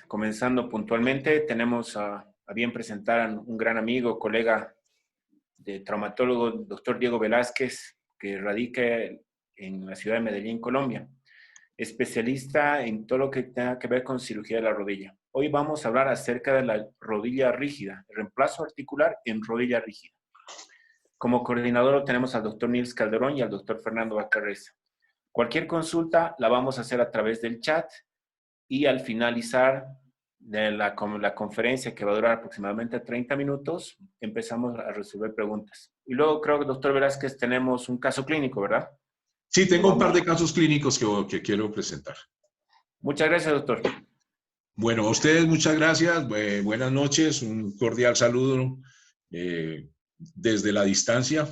Comenzando puntualmente, tenemos a bien presentar a un gran amigo, colega de traumatólogo, doctor Diego Velázquez, que radica en la ciudad de Medellín, Colombia, especialista en todo lo que tenga que ver con cirugía de la rodilla. Hoy vamos a hablar acerca de la rodilla rígida, el reemplazo articular en rodilla rígida. Como coordinador tenemos al doctor Nils Calderón y al doctor Fernando Bacarreza. Cualquier consulta la vamos a hacer a través del chat y al finalizar de la conferencia, que va a durar aproximadamente 30 minutos, empezamos a resolver preguntas. Y luego creo que, doctor Velázquez, tenemos un caso clínico, ¿verdad? Sí, tengo un par de casos clínicos que quiero presentar. Muchas gracias, doctor. Bueno, a ustedes muchas gracias. Buenas noches, un cordial saludo desde la distancia.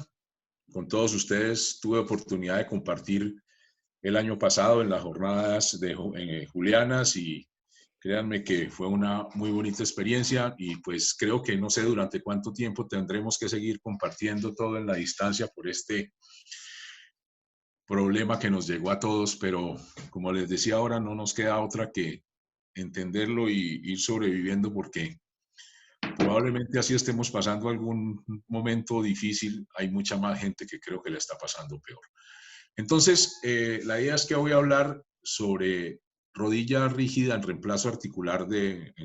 Con todos ustedes tuve oportunidad de compartir el año pasado en las jornadas de Julianas y créanme que fue una muy bonita experiencia y pues creo que no sé durante cuánto tiempo tendremos que seguir compartiendo todo en la distancia por este problema que nos llegó a todos, pero como les decía ahora, no nos queda otra que entenderlo y ir sobreviviendo porque probablemente así estemos pasando algún momento difícil, hay mucha más gente que creo que le está pasando peor. Entonces, la idea es que voy a hablar sobre rodilla rígida en reemplazo articular en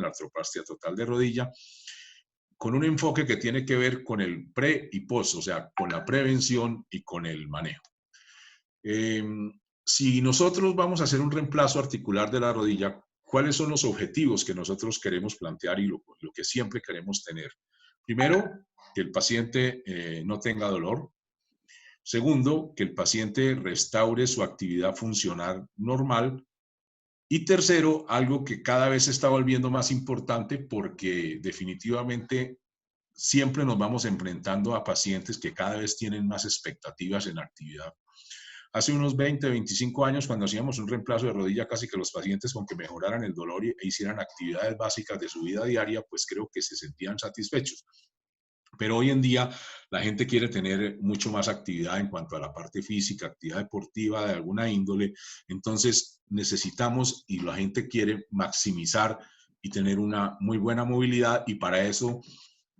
la artroplastia total de rodilla, con un enfoque que tiene que ver con el pre y post, o sea, con la prevención y con el manejo. Si nosotros vamos a hacer un reemplazo articular de la rodilla, ¿cuáles son los objetivos que nosotros queremos plantear y lo que siempre queremos tener? Primero, que el paciente no tenga dolor. Segundo, que el paciente restaure su actividad funcional normal. Y tercero, algo que cada vez se está volviendo más importante porque definitivamente siempre nos vamos enfrentando a pacientes que cada vez tienen más expectativas en actividad. Hace unos 20, 25 años, cuando hacíamos un reemplazo de rodilla, casi que los pacientes con que mejoraran el dolor e hicieran actividades básicas de su vida diaria, pues creo que se sentían satisfechos. Pero hoy en día la gente quiere tener mucho más actividad en cuanto a la parte física, actividad deportiva de alguna índole. Entonces necesitamos y la gente quiere maximizar y tener una muy buena movilidad y para eso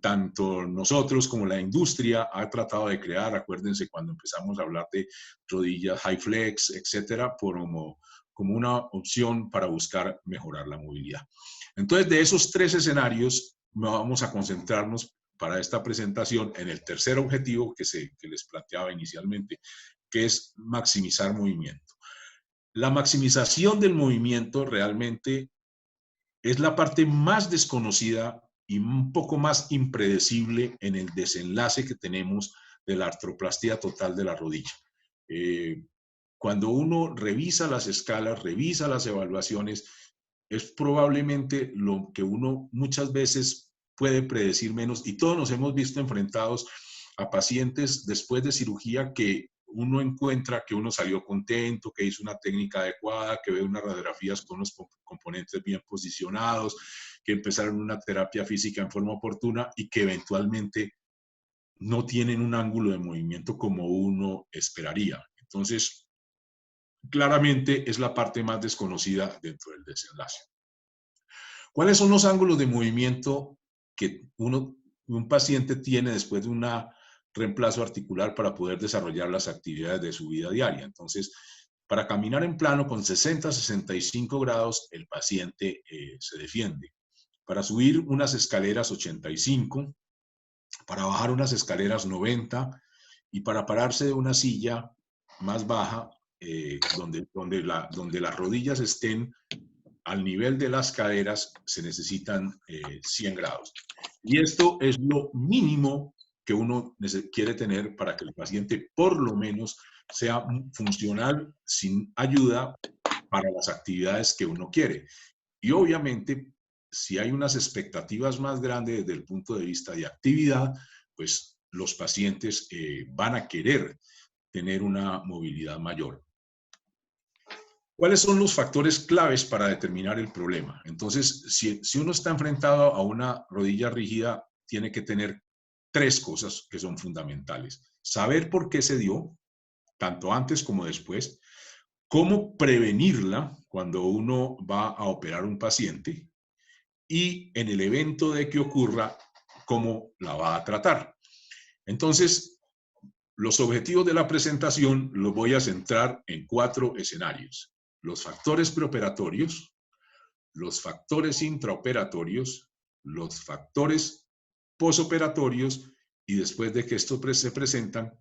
tanto nosotros como la industria ha tratado de crear, acuérdense cuando empezamos a hablar de rodillas high flex, etcétera, como una opción para buscar mejorar la movilidad. Entonces de esos tres escenarios vamos a concentrarnos para esta presentación en el tercer objetivo que les planteaba inicialmente, que es maximizar movimiento. La maximización del movimiento realmente es la parte más desconocida y un poco más impredecible en el desenlace que tenemos de la artroplastia total de la rodilla. Cuando uno revisa las escalas, revisa las evaluaciones, es probablemente lo que uno muchas veces puede predecir menos y todos nos hemos visto enfrentados a pacientes después de cirugía que uno encuentra que uno salió contento, que hizo una técnica adecuada, que ve unas radiografías con los componentes bien posicionados, que empezaron una terapia física en forma oportuna y que eventualmente no tienen un ángulo de movimiento como uno esperaría. Entonces, claramente es la parte más desconocida dentro del desenlace. ¿Cuáles son los ángulos de movimiento que un paciente tiene después de un reemplazo articular para poder desarrollar las actividades de su vida diaria? Entonces, para caminar en plano con 60 a 65 grados, el paciente se defiende. Para subir unas escaleras 85, para bajar unas escaleras 90 y para pararse de una silla más baja, donde las rodillas estén al nivel de las caderas, se necesitan 100 grados. Y esto es lo mínimo que uno quiere tener para que el paciente por lo menos sea funcional sin ayuda para las actividades que uno quiere. Y obviamente, si hay unas expectativas más grandes desde el punto de vista de actividad, pues los pacientes van a querer tener una movilidad mayor. ¿Cuáles son los factores claves para determinar el problema? Entonces, si uno está enfrentado a una rodilla rígida, tiene que tener tres cosas que son fundamentales. Saber por qué se dio, tanto antes como después, cómo prevenirla, cuando uno va a operar un paciente y en el evento de que ocurra, cómo la va a tratar. Entonces, los objetivos de la presentación los voy a centrar en 4 escenarios: los factores preoperatorios, los factores intraoperatorios, los factores posoperatorios y después de que estos se presentan,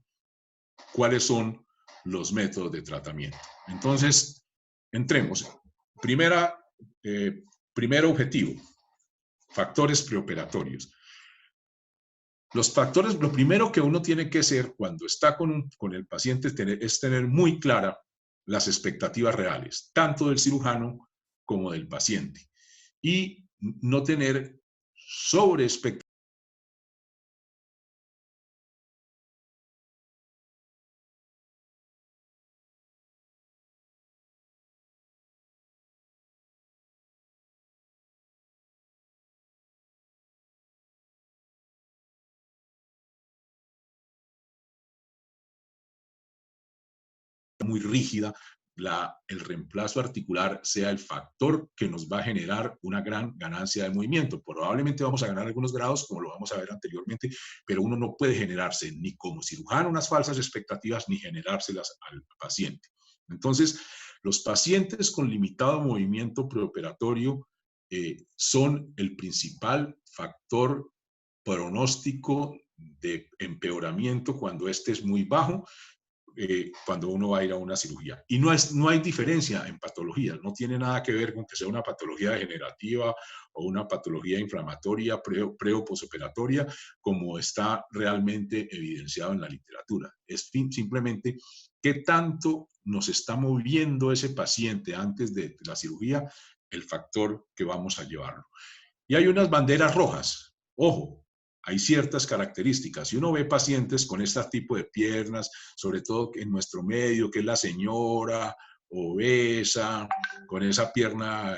cuáles son los métodos de tratamiento. Entonces, entremos. Primer objetivo, factores preoperatorios. Los factores, lo primero que uno tiene que hacer cuando está con el paciente es tener muy clara las expectativas reales, tanto del cirujano como del paciente, y no tener sobre expectativas muy rígida, el reemplazo articular sea el factor que nos va a generar una gran ganancia de movimiento. Probablemente vamos a ganar algunos grados, como lo vamos a ver anteriormente, pero uno no puede generarse ni como cirujano unas falsas expectativas ni generárselas al paciente. Entonces, los pacientes con limitado movimiento preoperatorio son el principal factor pronóstico de empeoramiento cuando este es muy bajo, cuando uno va a ir a una cirugía. Y no hay diferencia en patologías, no tiene nada que ver con que sea una patología degenerativa o una patología inflamatoria pre o posoperatoria, como está realmente evidenciado en la literatura. Es simplemente qué tanto nos está moviendo ese paciente antes de la cirugía, el factor que vamos a llevarlo. Y hay unas banderas rojas. Ojo, hay ciertas características. Si uno ve pacientes con este tipo de piernas, sobre todo en nuestro medio, que es la señora obesa, con esa pierna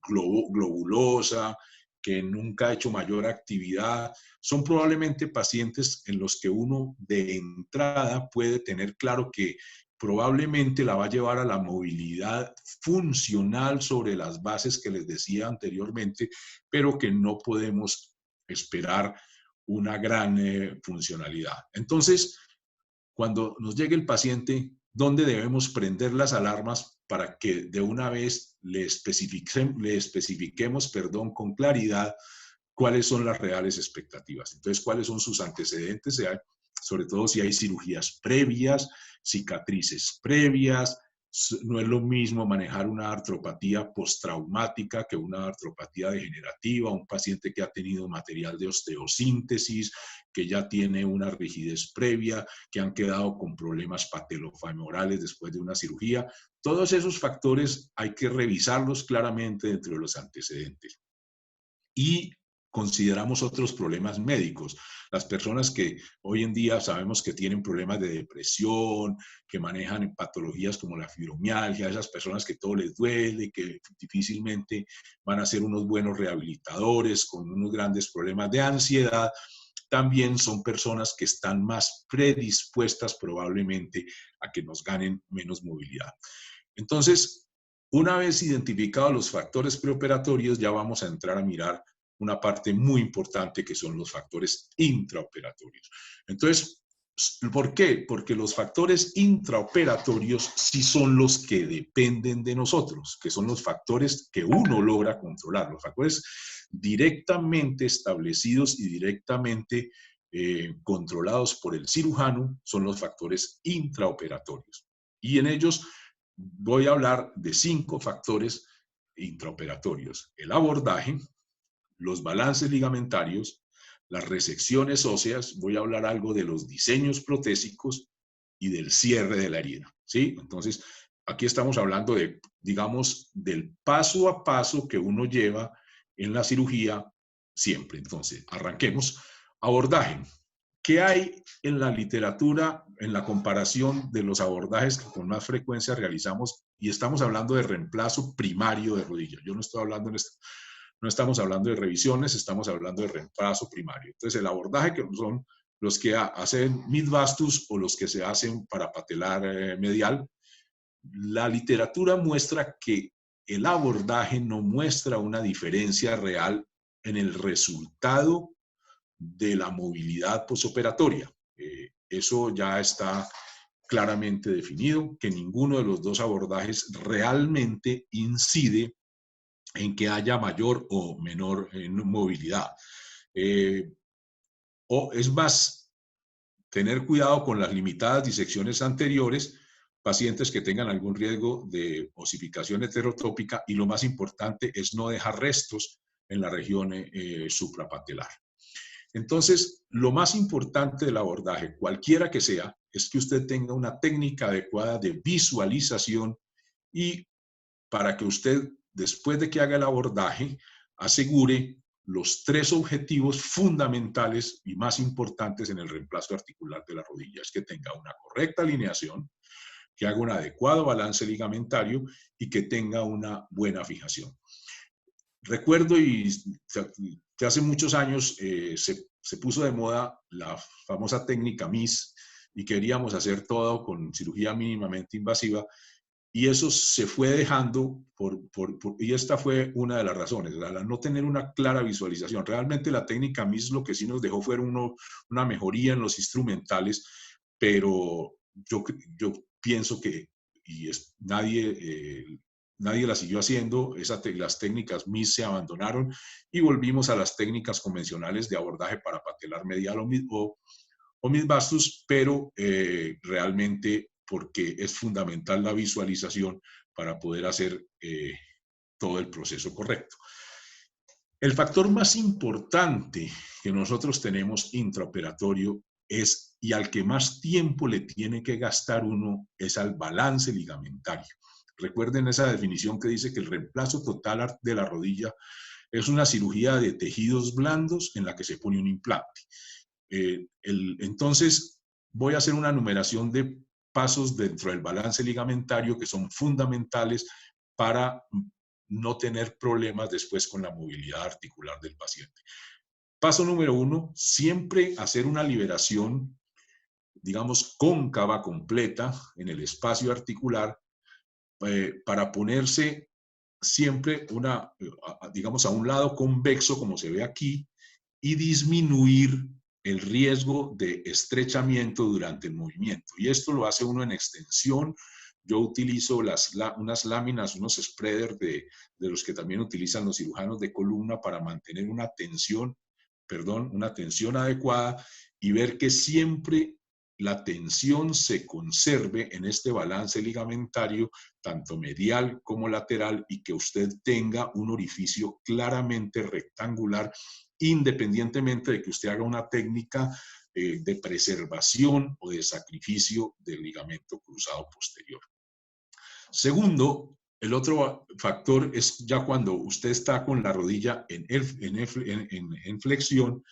globulosa, que nunca ha hecho mayor actividad, son probablemente pacientes en los que uno de entrada puede tener claro que probablemente la va a llevar a la movilidad funcional sobre las bases que les decía anteriormente, pero que no podemos esperar una gran funcionalidad. Entonces, cuando nos llegue el paciente, ¿dónde debemos prender las alarmas para que de una vez le especifiquemos, con claridad cuáles son las reales expectativas? Entonces, ¿cuáles son sus antecedentes? Sobre todo si hay cirugías previas, cicatrices previas. No es lo mismo manejar una artropatía postraumática que una artropatía degenerativa, un paciente que ha tenido material de osteosíntesis, que ya tiene una rigidez previa, que han quedado con problemas patelofemorales después de una cirugía. Todos esos factores hay que revisarlos claramente dentro de los antecedentes. Y consideramos otros problemas médicos. Las personas que hoy en día sabemos que tienen problemas de depresión, que manejan patologías como la fibromialgia, esas personas que todo les duele, que difícilmente van a ser unos buenos rehabilitadores, con unos grandes problemas de ansiedad, también son personas que están más predispuestas probablemente a que nos ganen menos movilidad. Entonces, una vez identificados los factores preoperatorios, ya vamos a entrar a mirar una parte muy importante que son los factores intraoperatorios. Entonces, ¿por qué? Porque los factores intraoperatorios sí son los que dependen de nosotros, que son los factores que uno logra controlar, los factores directamente establecidos y directamente controlados por el cirujano son los factores intraoperatorios. Y en ellos voy a hablar de 5 factores intraoperatorios: el abordaje, los balances ligamentarios, las resecciones óseas, voy a hablar algo de los diseños protésicos y del cierre de la herida, ¿sí? Entonces, aquí estamos hablando de, digamos, del paso a paso que uno lleva en la cirugía siempre. Entonces, arranquemos. Abordaje. ¿Qué hay en la literatura en la comparación de los abordajes que con más frecuencia realizamos? Y estamos hablando de reemplazo primario de rodilla. Yo no estoy hablando no estamos hablando de revisiones, estamos hablando de reemplazo primario. Entonces, el abordaje que son los que hacen mid vastus o los que se hacen para patelar medial, La literatura muestra que el abordaje no muestra una diferencia real en el resultado de la movilidad posoperatoria. Eso ya está claramente definido, que ninguno de los dos abordajes realmente incide en que haya mayor o menor movilidad. O es más, tener cuidado con las limitadas disecciones anteriores, pacientes que tengan algún riesgo de osificación heterotópica, y lo más importante es no dejar restos en la región suprapatelar. Entonces, lo más importante del abordaje, cualquiera que sea, es que usted tenga una técnica adecuada de visualización, y para que usted, después de que haga el abordaje, asegure los 3 objetivos fundamentales y más importantes en el reemplazo articular de la rodilla. Es que tenga una correcta alineación, que haga un adecuado balance ligamentario y que tenga una buena fijación. Recuerdo que hace muchos años se puso de moda la famosa técnica MIS, y queríamos hacer todo con cirugía mínimamente invasiva, y eso se fue dejando y esta fue una de las razones, al no tener una clara visualización. Realmente la técnica MIS lo que sí nos dejó fue una mejoría en los instrumentales, pero yo pienso que nadie la siguió haciendo. Las técnicas MIS se abandonaron y volvimos a las técnicas convencionales de abordaje parapatelar medial o mid vastus, pero realmente porque es fundamental la visualización para poder hacer todo el proceso correcto. El factor más importante que nosotros tenemos intraoperatorio es, y al que más tiempo le tiene que gastar uno, es al balance ligamentario. Recuerden esa definición que dice que el reemplazo total de la rodilla es una cirugía de tejidos blandos en la que se pone un implante. Entonces, voy a hacer una numeración de pasos dentro del balance ligamentario que son fundamentales para no tener problemas después con la movilidad articular del paciente. Paso número 1, siempre hacer una liberación, digamos, cóncava completa en el espacio articular, para ponerse siempre digamos, a un lado convexo, como se ve aquí, y disminuir el riesgo de estrechamiento durante el movimiento. Y esto lo hace uno en extensión. Yo utilizo unas láminas, unos spreaders de los que también utilizan los cirujanos de columna para mantener una tensión adecuada y ver que siempre la tensión se conserve en este balance ligamentario, tanto medial como lateral, y que usted tenga un orificio claramente rectangular, independientemente de que usted haga una técnica de preservación o de sacrificio del ligamento cruzado posterior. Segundo, el otro factor es ya cuando usted está con la rodilla en flexión,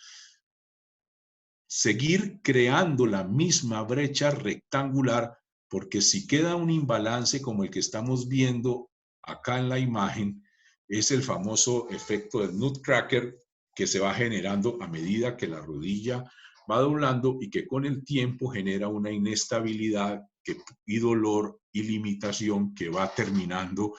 seguir creando la misma brecha rectangular, porque si queda un imbalance como el que estamos viendo acá en la imagen, es el famoso efecto del nutcracker, que se va generando a medida que la rodilla va doblando y que con el tiempo genera una inestabilidad y dolor y limitación que va terminando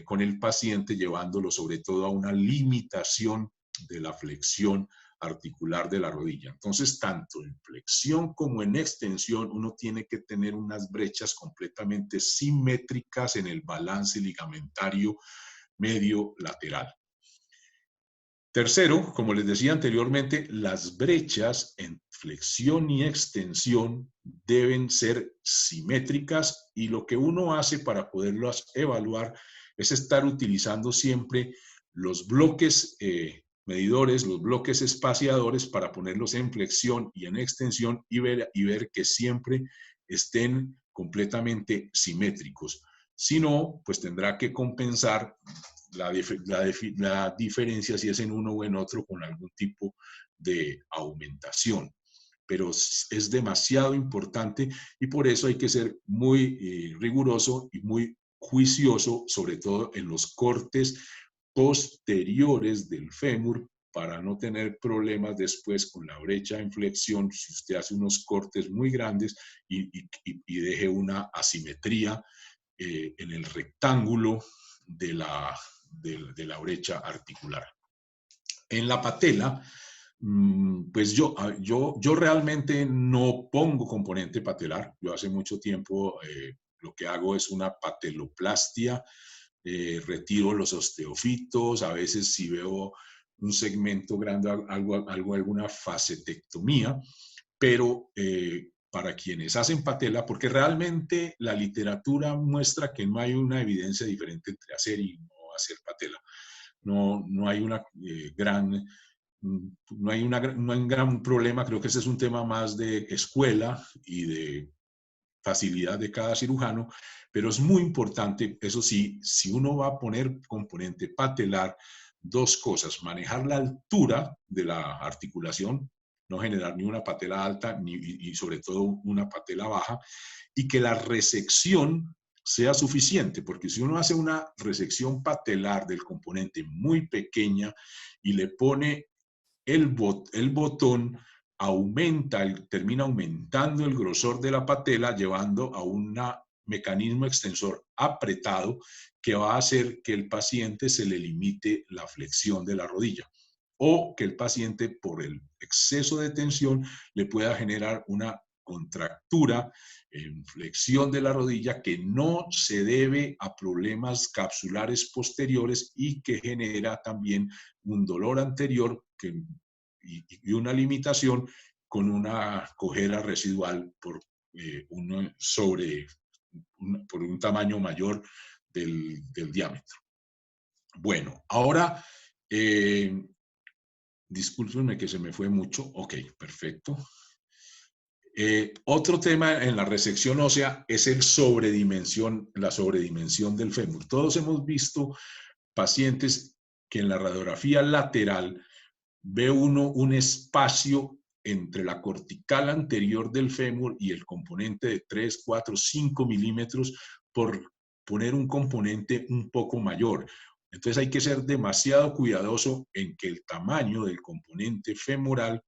con el paciente, llevándolo sobre todo a una limitación de la flexión articular de la rodilla. Entonces, tanto en flexión como en extensión, uno tiene que tener unas brechas completamente simétricas en el balance ligamentario medio lateral. Tercero, como les decía anteriormente, las brechas en flexión y extensión deben ser simétricas, y lo que uno hace para poderlas evaluar es estar utilizando siempre los bloques medidores, los bloques espaciadores, para ponerlos en flexión y en extensión y ver que siempre estén completamente simétricos. Si no, pues tendrá que compensar la diferencia, si es en uno o en otro, con algún tipo de aumentación. Pero es demasiado importante, y por eso hay que ser muy riguroso y muy juicioso, sobre todo en los cortes posteriores del fémur, para no tener problemas después con la brecha en flexión si usted hace unos cortes muy grandes y deje una asimetría en el rectángulo de la brecha articular. En la patela, pues yo realmente no pongo componente patelar. Yo hace mucho tiempo lo que hago es una pateloplastia, retiro los osteofitos, a veces si veo un segmento grande, alguna facetectomía, pero para quienes hacen patela, porque realmente la literatura muestra que no hay una evidencia diferente entre hacer y no hacer patela. No hay una no hay un gran problema, creo que ese es un tema más de escuela y de facilidad de cada cirujano, pero es muy importante, eso sí, si uno va a poner componente patelar, dos cosas: manejar la altura de la articulación, no generar ni una patela alta y sobre todo una patela baja, y que la resección sea suficiente, porque si uno hace una resección patelar del componente muy pequeña y le pone el botón, termina aumentando el grosor de la patela, llevando a un mecanismo extensor apretado que va a hacer que el paciente se le limite la flexión de la rodilla, o que el paciente, por el exceso de tensión, le pueda generar una contractura en flexión de la rodilla que no se debe a problemas capsulares posteriores y que genera también un dolor anterior y una limitación con una cojera residual por un tamaño mayor del diámetro. Bueno, ahora, discúlpenme que se me fue mucho. Ok, perfecto. Otro tema en la resección ósea es la sobredimensión del fémur. Todos hemos visto pacientes que en la radiografía lateral ve uno un espacio entre la cortical anterior del fémur y el componente de 3, 4, 5 milímetros por poner un componente un poco mayor. Entonces hay que ser demasiado cuidadoso en que el tamaño del componente femoral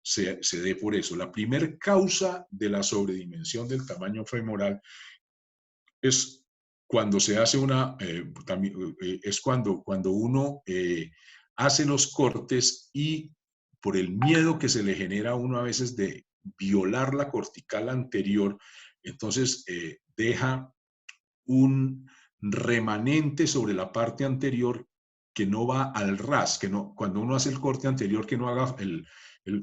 se dé por eso. La primera causa de la sobredimensión del tamaño femoral es cuando se hace cuando uno hace los cortes y por el miedo que se le genera a uno a veces de violar la cortical anterior, entonces deja un remanente sobre la parte anterior que no va al ras, que no, cuando uno hace el corte anterior, que no haga el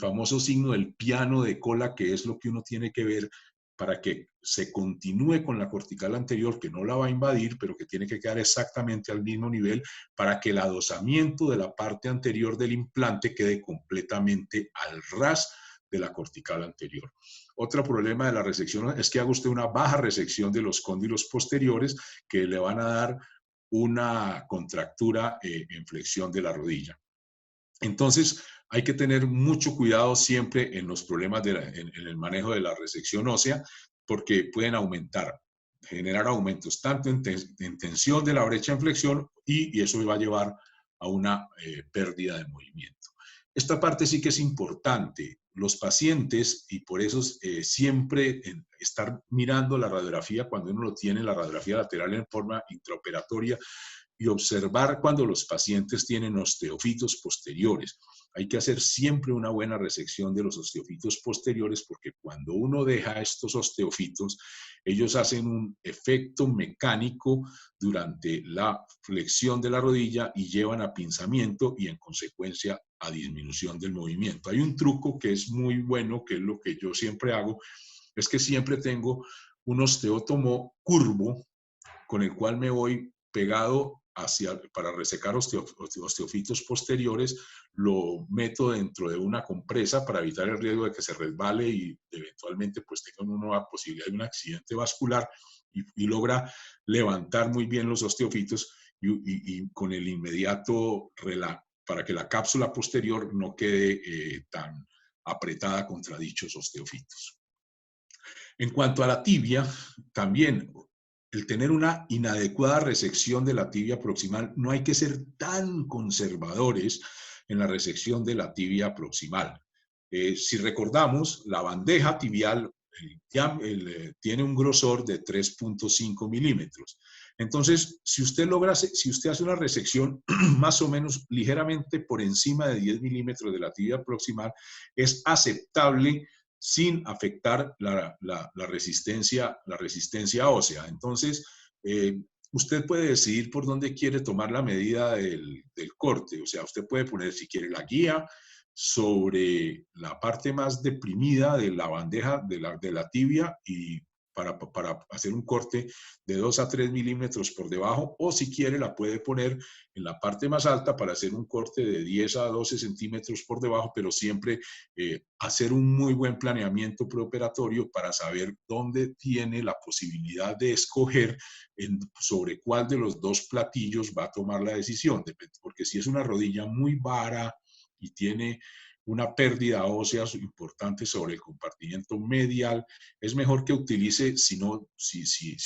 famoso signo del piano de cola, que es lo que uno tiene que ver para que se continúe con la cortical anterior, que no la va a invadir, pero que tiene que quedar exactamente al mismo nivel para que el adosamiento de la parte anterior del implante quede completamente al ras de la cortical anterior. Otro problema de la resección es que haga usted una baja resección de los cóndilos posteriores que le van a dar una contractura en flexión de la rodilla. Entonces, hay que tener mucho cuidado siempre en los problemas en el manejo de la resección ósea, porque pueden generar aumentos tanto en tensión de la brecha en flexión y eso va a llevar a una pérdida de movimiento. Esta parte sí que es importante. Los pacientes, y por eso siempre estar mirando la radiografía cuando uno lo tiene, la radiografía lateral en forma intraoperatoria, y observar cuando los pacientes tienen osteofitos posteriores. Hay que hacer siempre una buena resección de los osteofitos posteriores porque cuando uno deja estos osteofitos, ellos hacen un efecto mecánico durante la flexión de la rodilla y llevan a pinzamiento y en consecuencia a disminución del movimiento. Hay un truco que es muy bueno, que es lo que yo siempre hago, es que siempre tengo un osteótomo curvo con el cual me voy pegado para resecar osteofitos posteriores, lo meto dentro de una compresa para evitar el riesgo de que se resbale y eventualmente pues tenga una posibilidad de un accidente vascular y logra levantar muy bien los osteofitos y con el inmediato para que la cápsula posterior no quede tan apretada contra dichos osteofitos. En cuanto a la tibia, también el tener una inadecuada resección de la tibia proximal, no hay que ser tan conservadores en la resección de la tibia proximal. Si recordamos, la bandeja tibial tiene un grosor de 3.5 milímetros. Entonces, si usted hace una resección más o menos ligeramente por encima de 10 milímetros de la tibia proximal, es aceptable sin afectar la resistencia ósea. Entonces, usted puede decidir por dónde quiere tomar la medida del corte. O sea, usted puede poner, si quiere, la guía sobre la parte más deprimida de la bandeja de la tibia y para hacer un corte de 2 a 3 milímetros por debajo, o si quiere la puede poner en la parte más alta para hacer un corte de 10 a 12 centímetros por debajo, pero siempre hacer un muy buen planeamiento preoperatorio para saber dónde tiene la posibilidad de escoger sobre cuál de los dos platillos va a tomar la decisión, porque si es una rodilla muy vara y tiene una pérdida ósea importante sobre el compartimiento medial, es mejor que utilice, si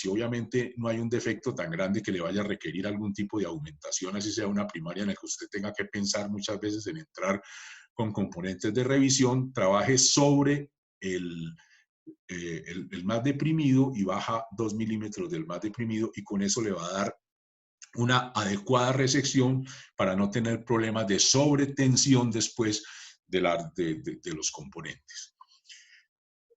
obviamente no hay un defecto tan grande que le vaya a requerir algún tipo de aumentación, así sea una primaria en la que usted tenga que pensar muchas veces en entrar con componentes de revisión, trabaje sobre el más deprimido y baja 2 milímetros del más deprimido, y con eso le va a dar una adecuada resección para no tener problemas de sobretensión después de los componentes.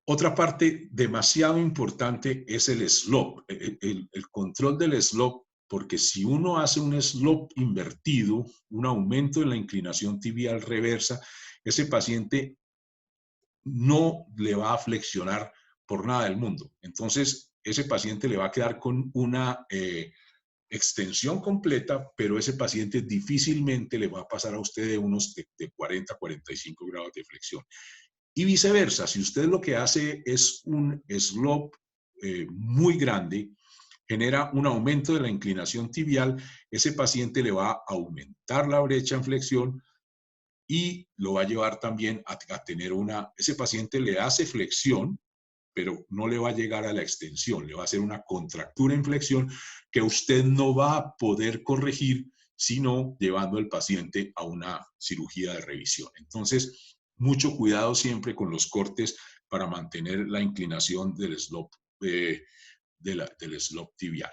Otra parte demasiado importante es el slope, el control del slope, porque si uno hace un slope invertido, un aumento en la inclinación tibial reversa, ese paciente no le va a flexionar por nada del mundo. Entonces, ese paciente le va a quedar con una extensión completa, pero ese paciente difícilmente le va a pasar a usted de unos de 40 a 45 grados de flexión. Y viceversa, si usted lo que hace es un slope muy grande, genera un aumento de la inclinación tibial, ese paciente le va a aumentar la brecha en flexión y lo va a llevar también a tener ese paciente le hace flexión, pero no le va a llegar a la extensión, le va a hacer una contractura en flexión que usted no va a poder corregir, sino llevando al paciente a una cirugía de revisión. Entonces, mucho cuidado siempre con los cortes para mantener la inclinación del slope, del slope tibial.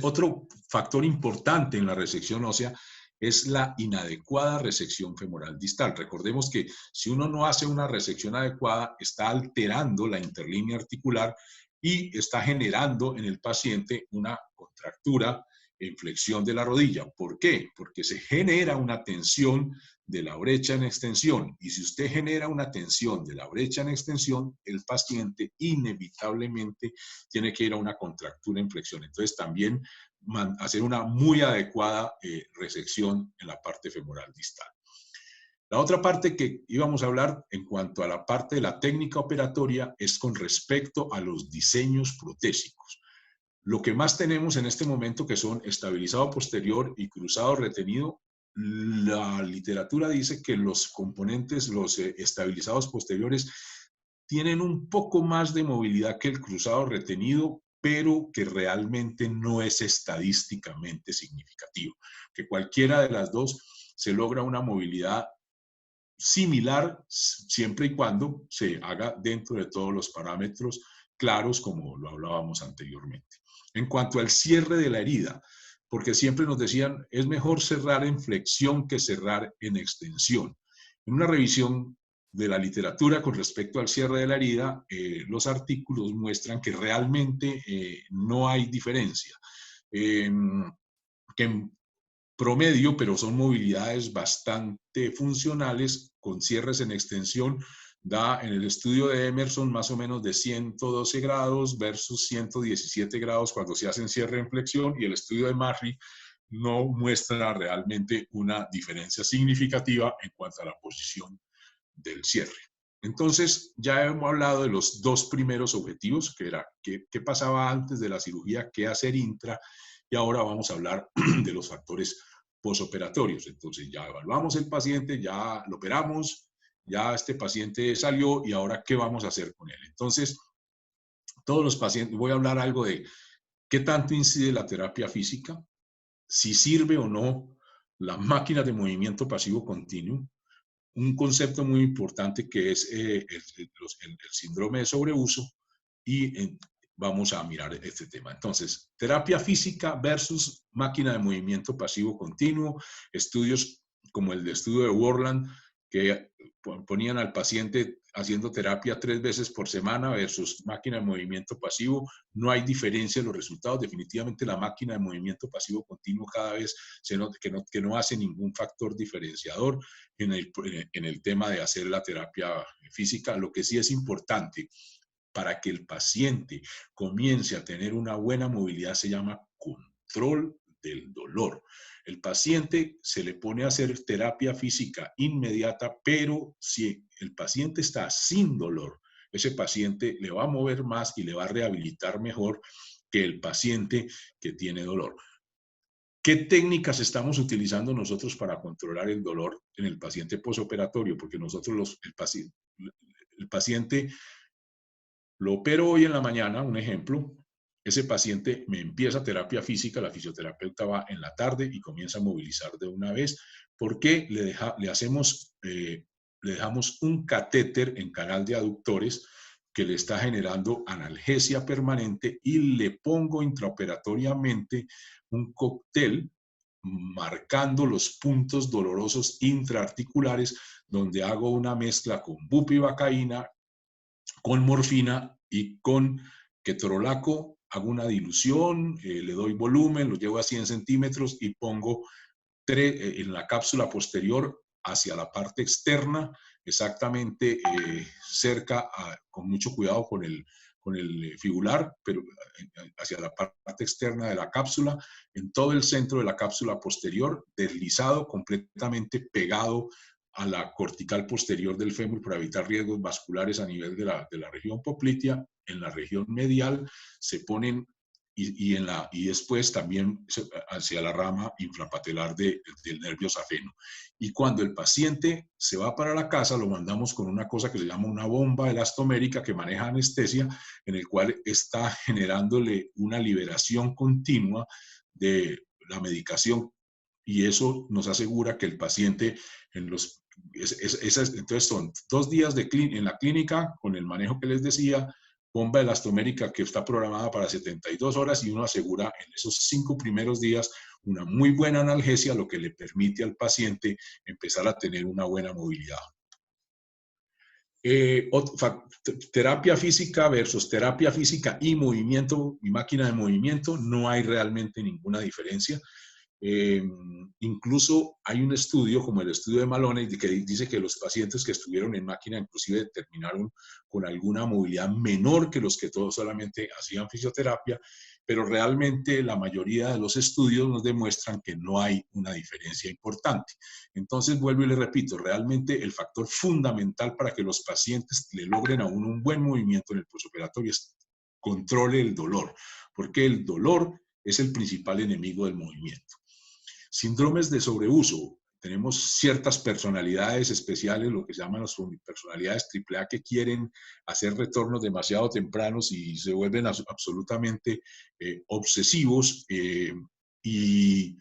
Otro factor importante en la resección ósea es la inadecuada resección femoral distal. Recordemos que si uno no hace una resección adecuada, está alterando la interlínea articular y está generando en el paciente una contractura en flexión de la rodilla. ¿Por qué? Porque se genera una tensión de la brecha en extensión, y si usted genera una tensión de la brecha en extensión, el paciente inevitablemente tiene que ir a una contractura en flexión. Entonces también hacer una muy adecuada resección en la parte femoral distal. La otra parte que íbamos a hablar en cuanto a la parte de la técnica operatoria es con respecto a los diseños protésicos. Lo que más tenemos en este momento, que son estabilizado posterior y cruzado retenido, la literatura dice que los componentes, los estabilizados posteriores, tienen un poco más de movilidad que el cruzado retenido, pero que realmente no es estadísticamente significativo. Que cualquiera de las dos se logra una movilidad similar siempre y cuando se haga dentro de todos los parámetros claros, como lo hablábamos anteriormente. En cuanto al cierre de la herida, porque siempre nos decían, es mejor cerrar en flexión que cerrar en extensión. En una revisión de la literatura con respecto al cierre de la herida, los artículos muestran que realmente no hay diferencia. Que en promedio, pero son movilidades bastante funcionales, con cierres en extensión, da en el estudio de Emerson más o menos de 112 grados versus 117 grados cuando se hacen cierre en flexión, y el estudio de Marri no muestra realmente una diferencia significativa en cuanto a la posición del cierre. Entonces, ya hemos hablado de los dos primeros objetivos, que era qué pasaba antes de la cirugía, qué hacer intra, y ahora vamos a hablar de los factores posoperatorios. Entonces, ya evaluamos el paciente, ya lo operamos, ya este paciente salió, y ahora qué vamos a hacer con él. Entonces, todos los pacientes, voy a hablar algo de qué tanto incide la terapia física, si sirve o no las máquinas de movimiento pasivo continuo, un concepto muy importante que es el síndrome de sobreuso y vamos a mirar este tema. Entonces, terapia física versus máquina de movimiento pasivo continuo, estudios como el de estudio de Worland, que ponían al paciente haciendo terapia 3 veces por semana versus máquina de movimiento pasivo. No hay diferencia en los resultados. Definitivamente la máquina de movimiento pasivo continuo cada vez se nota que no hace ningún factor diferenciador en el tema de hacer la terapia física. Lo que sí es importante para que el paciente comience a tener una buena movilidad se llama control del dolor. El paciente se le pone a hacer terapia física inmediata, pero si el paciente está sin dolor, ese paciente le va a mover más y le va a rehabilitar mejor que el paciente que tiene dolor. ¿Qué técnicas estamos utilizando nosotros para controlar el dolor en el paciente posoperatorio? Porque nosotros, el paciente lo opero hoy en la mañana, un ejemplo, ese paciente me empieza terapia física, la fisioterapeuta va en la tarde y comienza a movilizar de una vez, porque le dejamos un catéter en canal de aductores que le está generando analgesia permanente y le pongo intraoperatoriamente un cóctel marcando los puntos dolorosos intraarticulares, donde hago una mezcla con bupivacaína, con morfina y con ketorolaco. Hago una dilución, le doy volumen, lo llevo a 100 centímetros y pongo en la cápsula posterior hacia la parte externa, exactamente cerca, con mucho cuidado con el fibular, pero hacia la parte externa de la cápsula, en todo el centro de la cápsula posterior, deslizado, completamente pegado a la cortical posterior del fémur para evitar riesgos vasculares a nivel de la región poplitea. En la región medial se ponen y después también hacia la rama infrapatelar del nervio safeno. Y cuando el paciente se va para la casa, lo mandamos con una cosa que se llama una bomba elastomérica que maneja anestesia, en el cual está generándole una liberación continua de la medicación, y eso nos asegura que el paciente entonces son 2 días en la clínica con el manejo que les decía, bomba elastomérica que está programada para 72 horas y uno asegura en esos 5 primeros días una muy buena analgesia, lo que le permite al paciente empezar a tener una buena movilidad. Terapia física versus terapia física y movimiento y máquina de movimiento, no hay realmente ninguna diferencia. Incluso hay un estudio como el estudio de Maloney que dice que los pacientes que estuvieron en máquina inclusive terminaron con alguna movilidad menor que los que todos solamente hacían fisioterapia, pero realmente la mayoría de los estudios nos demuestran que no hay una diferencia importante. Entonces vuelvo y le repito, realmente el factor fundamental para que los pacientes le logren a uno un buen movimiento en el postoperatorio es controle el dolor, porque el dolor es el principal enemigo del movimiento. Síndromes de sobreuso. Tenemos ciertas personalidades especiales, lo que se llaman las personalidades AAA, que quieren hacer retornos demasiado tempranos y se vuelven absolutamente obsesivos y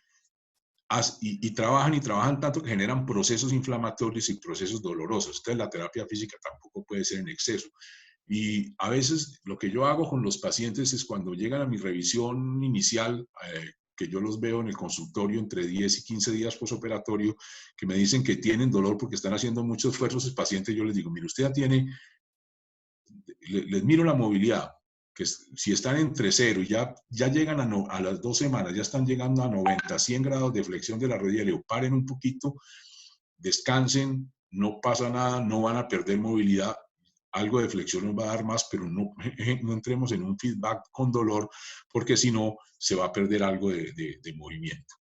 trabajan y trabajan tanto que generan procesos inflamatorios y procesos dolorosos. Entonces la terapia física tampoco puede ser en exceso. Y a veces lo que yo hago con los pacientes es cuando llegan a mi revisión inicial, que yo los veo en el consultorio entre 10 y 15 días posoperatorio, que me dicen que tienen dolor porque están haciendo muchos esfuerzos, el paciente, yo les digo, mire, usted ya tiene, les miro la movilidad, que si están entre 0 y ya llegan a las 2 semanas, ya están llegando a 90, 100 grados de flexión de la rodilla, le digo, paren un poquito, descansen, no pasa nada, no van a perder movilidad, algo de flexión nos va a dar más, pero no entremos en un feedback con dolor, porque si no, se va a perder algo de movimiento.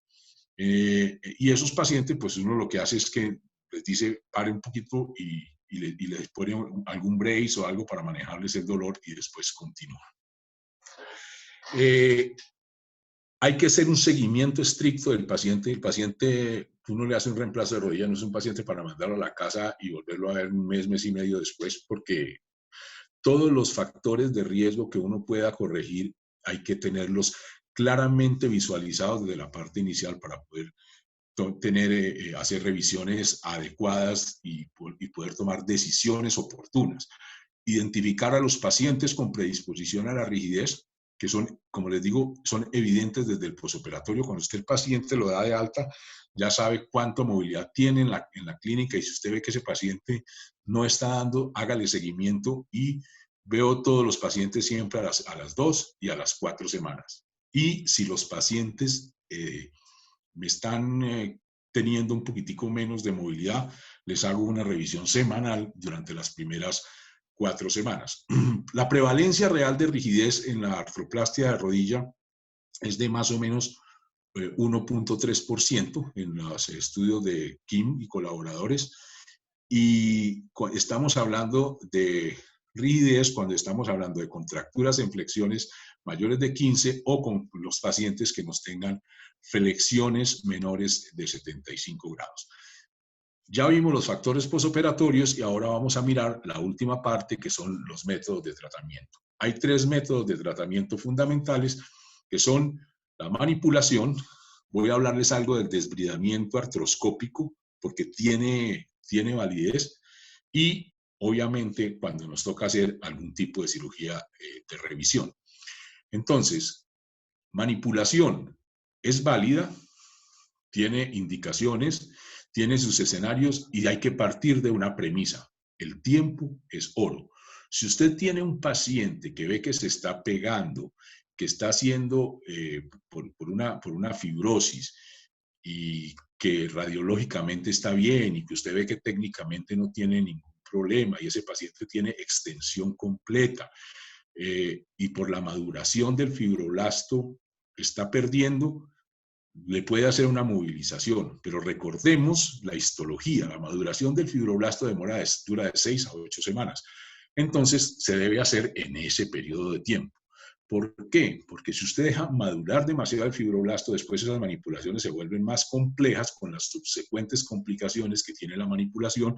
Y esos pacientes, pues uno lo que hace es que les dice, pare un poquito y les pone algún brace o algo para manejarles el dolor y después continúa. Hay que hacer un seguimiento estricto del paciente. El paciente, uno le hace un reemplazo de rodilla, no es un paciente para mandarlo a la casa y volverlo a ver un mes, mes y medio después, porque todos los factores de riesgo que uno pueda corregir hay que tenerlos claramente visualizados desde la parte inicial para poder hacer revisiones adecuadas y poder tomar decisiones oportunas. Identificar a los pacientes con predisposición a la rigidez, que son, como les digo, son evidentes desde el posoperatorio. Cuando usted el paciente lo da de alta, ya sabe cuánta movilidad tiene en la clínica, y si usted ve que ese paciente no está dando, hágale seguimiento. Y veo todos los pacientes siempre a las 2 y a las 4 semanas. Y si los pacientes me están teniendo un poquitico menos de movilidad, les hago una revisión semanal durante las primeras 4 semanas. La prevalencia real de rigidez en la artroplastia de rodilla es de más o menos 1.3% en los estudios de Kim y colaboradores, y estamos hablando de rigidez cuando estamos hablando de contracturas en flexiones mayores de 15 o con los pacientes que nos tengan flexiones menores de 75 grados. Ya vimos los factores posoperatorios y ahora vamos a mirar la última parte, que son los métodos de tratamiento. Hay 3 métodos de tratamiento fundamentales, que son la manipulación. Voy a hablarles algo del desbridamiento artroscópico porque tiene validez, y obviamente cuando nos toca hacer algún tipo de cirugía de revisión. Entonces, manipulación es válida, tiene indicaciones, tiene sus escenarios, y hay que partir de una premisa: el tiempo es oro. Si usted tiene un paciente que ve que se está pegando, que está haciendo por una fibrosis, y que radiológicamente está bien, y que usted ve que técnicamente no tiene ningún problema, y ese paciente tiene extensión completa, y por la maduración del fibroblasto está perdiendo, le puede hacer una movilización. Pero recordemos la histología: la maduración del fibroblasto dura de 6 a 8 semanas. Entonces se debe hacer en ese periodo de tiempo. ¿Por qué? Porque si usted deja madurar demasiado el fibroblasto, después esas manipulaciones se vuelven más complejas, con las subsecuentes complicaciones que tiene la manipulación,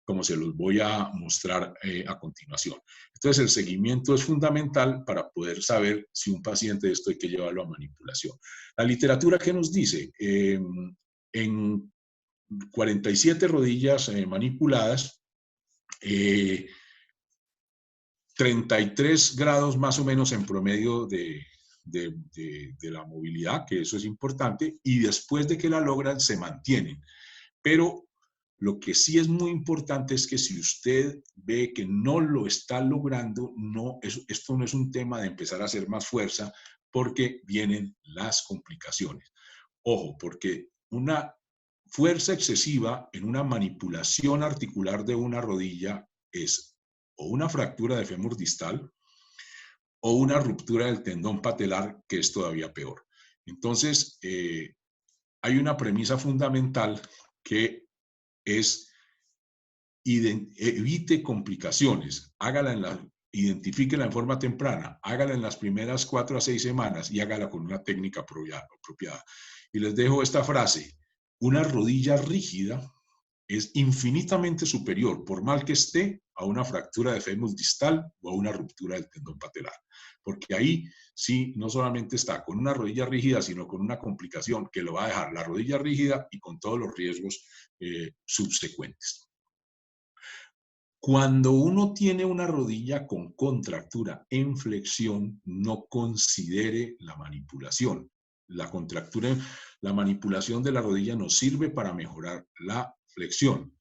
como se los voy a mostrar a continuación. Entonces, el seguimiento es fundamental para poder saber si un paciente de esto hay que llevarlo a manipulación. La literatura, ¿qué nos dice? En 47 rodillas manipuladas, 33 grados más o menos en promedio de la movilidad, que eso es importante, y después de que la logran se mantienen. Pero lo que sí es muy importante es que si usted ve que no lo está logrando, esto no es un tema de empezar a hacer más fuerza, porque vienen las complicaciones. Ojo, porque una fuerza excesiva en una manipulación articular de una rodilla es o una fractura de fémur distal o una ruptura del tendón patelar, que es todavía peor. Entonces, hay una premisa fundamental, que es: evite complicaciones, identifíquela en forma temprana, hágala en las primeras 4 a 6 semanas y hágala con una técnica apropiada. Y les dejo esta frase: una rodilla rígida es infinitamente superior, por mal que esté, a una fractura de fémur distal o a una ruptura del tendón patelar. Porque ahí sí, no solamente está con una rodilla rígida, sino con una complicación que lo va a dejar la rodilla rígida y con todos los riesgos subsecuentes. Cuando uno tiene una rodilla con contractura en flexión, no considere la manipulación. La manipulación de la rodilla nos sirve para mejorar la flexión.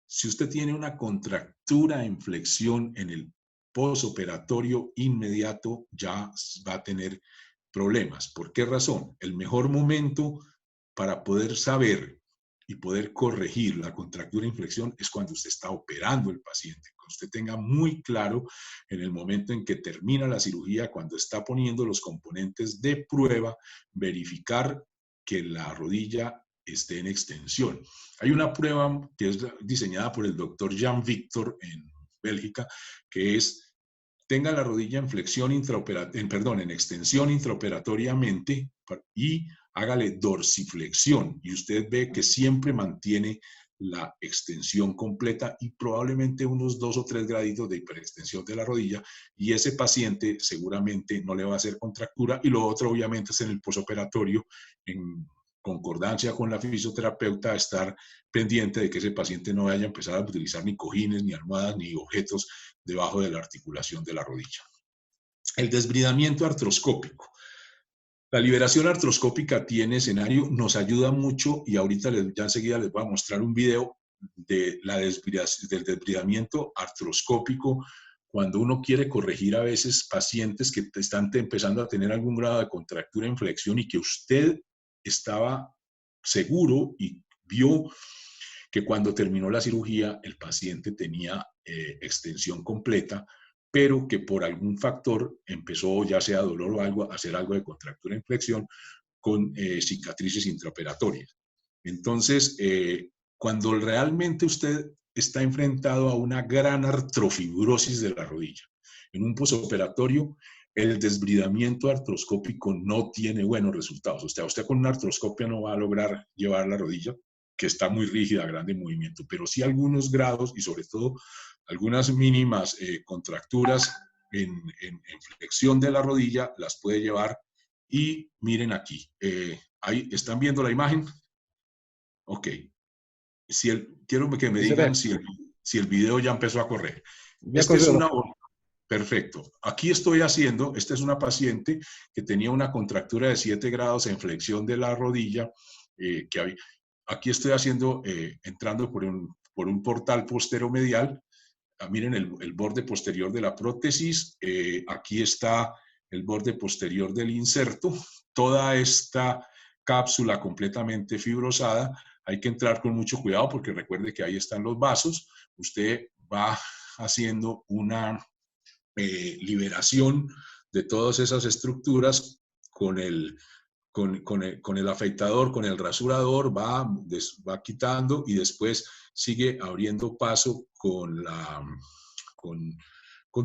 Si usted tiene una contractura en flexión en el posoperatorio inmediato, ya va a tener problemas. ¿Por qué razón? El mejor momento para poder saber y poder corregir la contractura en flexión es cuando usted está operando el paciente, cuando usted tenga muy claro en el momento en que termina la cirugía, cuando está poniendo los componentes de prueba, verificar que la rodilla esté en extensión. Hay una prueba que es diseñada por el doctor Jan Victor en Bélgica, que es: tenga la rodilla en flexión en extensión intraoperatoriamente y hágale dorsiflexión, y usted ve que siempre mantiene la extensión completa y probablemente unos 2 o 3 graditos de hiperextensión de la rodilla, y ese paciente seguramente no le va a hacer contractura. Y lo otro obviamente es en el posoperatorio, en concordancia con la fisioterapeuta, estar pendiente de que ese paciente no vaya a empezar a utilizar ni cojines, ni almohadas, ni objetos debajo de la articulación de la rodilla. El desbridamiento artroscópico. La liberación artroscópica tiene escenario, nos ayuda mucho y ahorita ya enseguida les voy a mostrar un video del desbridamiento artroscópico cuando uno quiere corregir a veces pacientes que están empezando a tener algún grado de contractura en flexión y que usted estaba seguro y vio que cuando terminó la cirugía el paciente tenía extensión completa, pero que por algún factor empezó, ya sea dolor o algo, a hacer algo de contractura en flexión con cicatrices intraoperatorias. Entonces, cuando realmente usted está enfrentado a una gran artrofibrosis de la rodilla, en un posoperatorio, el desbridamiento artroscópico no tiene buenos resultados. O sea, usted con una artroscopia no va a lograr llevar la rodilla, que está muy rígida, grande movimiento, pero sí algunos grados y sobre todo algunas mínimas contracturas en flexión de la rodilla las puede llevar. Y miren aquí, ahí están viendo la imagen. Ok, quiero que me digan si el video ya empezó a correr. Esta es una... Perfecto. Aquí estoy haciendo, esta es una paciente que tenía una contractura de 7 grados en flexión de la rodilla. Aquí estoy haciendo, entrando por un portal posteromedial. Miren el borde posterior de la prótesis. Aquí está el borde posterior del inserto. Toda esta cápsula completamente fibrosada. Hay que entrar con mucho cuidado porque recuerde que ahí están los vasos. Usted va haciendo una liberación de todas esas estructuras con el afeitador, con el rasurador, va quitando y después sigue abriendo paso con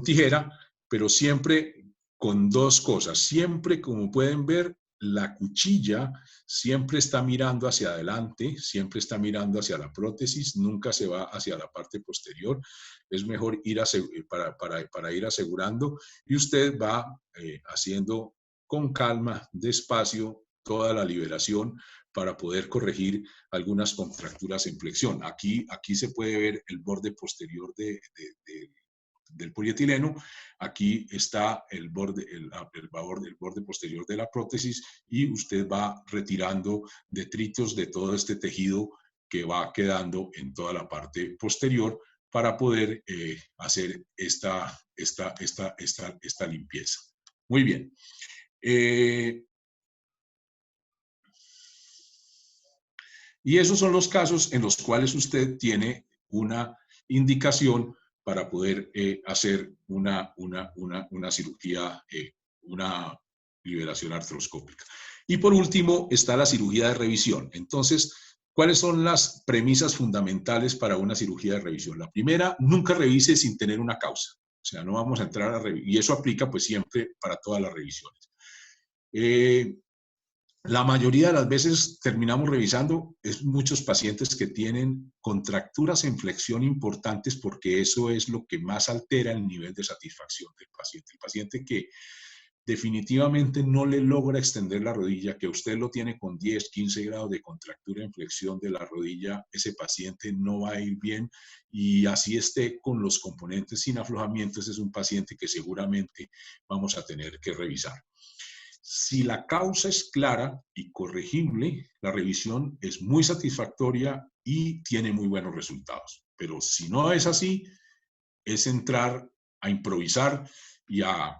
tijera, pero siempre con dos cosas. Siempre, como pueden ver, la cuchilla siempre está mirando hacia adelante, siempre está mirando hacia la prótesis, nunca se va hacia la parte posterior. Es mejor ir para ir asegurando y usted va haciendo con calma, despacio, toda la liberación para poder corregir algunas contracturas en flexión. Aquí se puede ver el borde posterior del polietileno. Aquí está el borde posterior de la prótesis y usted va retirando detritos de todo este tejido que va quedando en toda la parte posterior para poder hacer esta limpieza. Muy bien. Y esos son los casos en los cuales usted tiene una indicación para poder hacer una cirugía, una liberación artroscópica. Y por último está la cirugía de revisión. Entonces, ¿cuáles son las premisas fundamentales para una cirugía de revisión? La primera, nunca revise sin tener una causa. O sea, no vamos a entrar a revisar. Y eso aplica pues siempre para todas las revisiones. La mayoría de las veces terminamos revisando muchos pacientes que tienen contracturas en flexión importantes porque eso es lo que más altera el nivel de satisfacción del paciente. El paciente que definitivamente no le logra extender la rodilla, que usted lo tiene con 10, 15 grados de contractura en flexión de la rodilla, ese paciente no va a ir bien y así esté con los componentes sin aflojamiento, ese es un paciente que seguramente vamos a tener que revisar. Si la causa es clara y corregible, la revisión es muy satisfactoria y tiene muy buenos resultados. Pero si no es así, es entrar a improvisar y a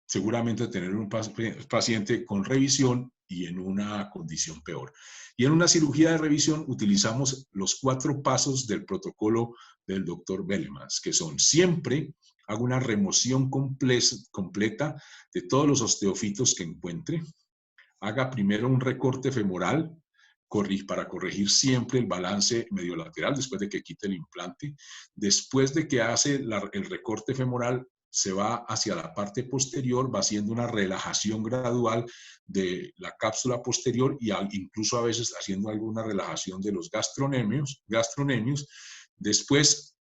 seguramente tener un paciente con revisión y en una condición peor. Y en una cirugía de revisión utilizamos los 4 pasos del protocolo del doctor Bellemans, que son siempre hago una remoción completa de todos los osteofitos que encuentre. Haga primero un recorte femoral para corregir siempre el balance mediolateral después de que quite el implante. Después de que hace el recorte femoral, se va hacia la parte posterior, va haciendo una relajación gradual de la cápsula posterior y incluso a veces haciendo alguna relajación de los gastronemios. Después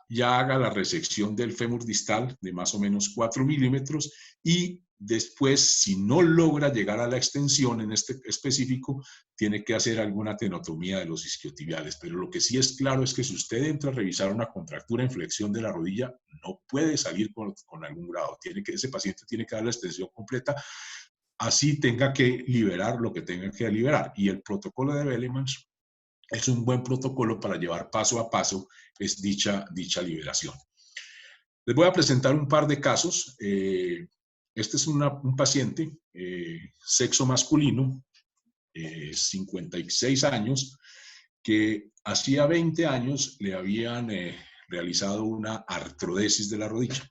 ya haga la resección del fémur distal de más o menos 4 milímetros y después, si no logra llegar a la extensión en este específico, tiene que hacer alguna tenotomía de los isquiotibiales. Pero lo que sí es claro es que si usted entra a revisar una contractura en flexión de la rodilla, no puede salir con algún grado. Ese paciente tiene que dar la extensión completa, así tenga que liberar lo que tenga que liberar. Y el protocolo de Velleman es un buen protocolo para llevar paso a paso dicha liberación. Les voy a presentar un par de casos. Este es un paciente, sexo masculino, 56 años, que hacía 20 años le habían realizado una artrodesis de la rodilla.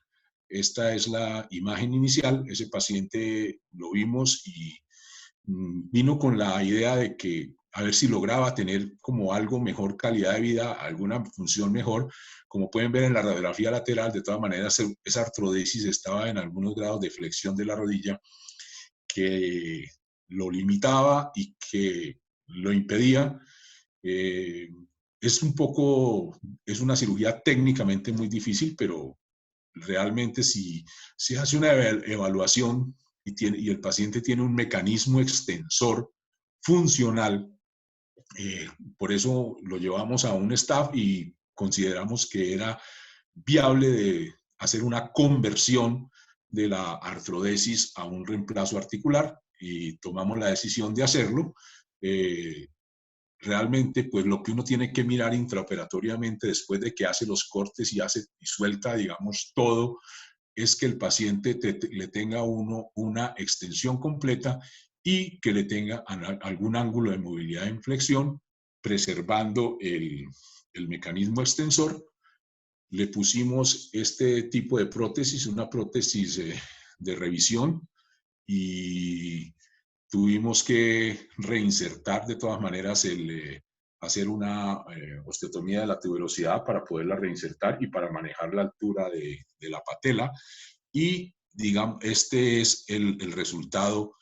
Esta es la imagen inicial. Ese paciente lo vimos y vino con la idea de que a ver si lograba tener como algo mejor calidad de vida, alguna función mejor. Como pueden ver en la radiografía lateral, de todas maneras, esa artrodesis estaba en algunos grados de flexión de la rodilla que lo limitaba y que lo impedía. Es una cirugía técnicamente muy difícil, pero realmente si se hace una evaluación y el paciente tiene un mecanismo extensor funcional, por eso lo llevamos a un staff y consideramos que era viable de hacer una conversión de la artrodesis a un reemplazo articular y tomamos la decisión de hacerlo. Realmente, pues lo que uno tiene que mirar intraoperatoriamente después de que hace los cortes y suelta, digamos, todo, es que el paciente le tenga una extensión completa y que le tenga algún ángulo de movilidad en flexión, preservando el mecanismo extensor. Le pusimos este tipo de prótesis, una prótesis de revisión, y tuvimos que reinsertar de todas maneras hacer una osteotomía de la tuberosidad para poderla reinsertar y para manejar la altura de la patela. Y digamos, este es el resultado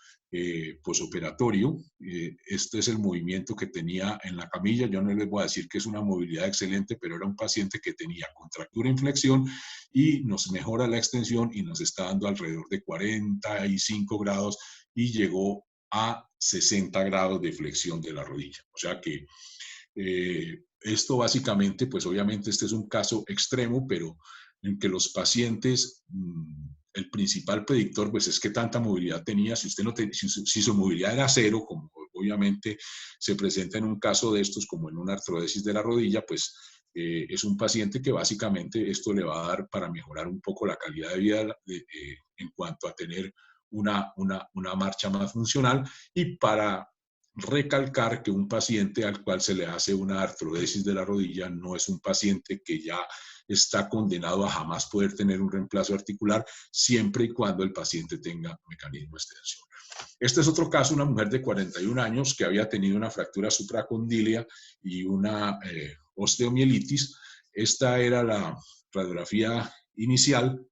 posoperatorio. Este es el movimiento que tenía en la camilla. Yo no les voy a decir que es una movilidad excelente, pero era un paciente que tenía contractura en flexión y nos mejora la extensión y nos está dando alrededor de 45 grados y llegó a 60 grados de flexión de la rodilla. O sea que esto básicamente, pues obviamente este es un caso extremo, pero en que los pacientes, el principal predictor, pues es que tanta movilidad tenía. Si usted no si su movilidad era cero, como obviamente se presenta en un caso de estos, como en una artrodesis de la rodilla, pues es un paciente que básicamente esto le va a dar para mejorar un poco la calidad de vida en cuanto a tener una marcha más funcional, y para recalcar que un paciente al cual se le hace una artrodesis de la rodilla no es un paciente que ya está condenado a jamás poder tener un reemplazo articular, siempre y cuando el paciente tenga mecanismo de extensión. Este es otro caso, una mujer de 41 años que había tenido una fractura supracondilia y una osteomielitis. Esta era la radiografía inicial,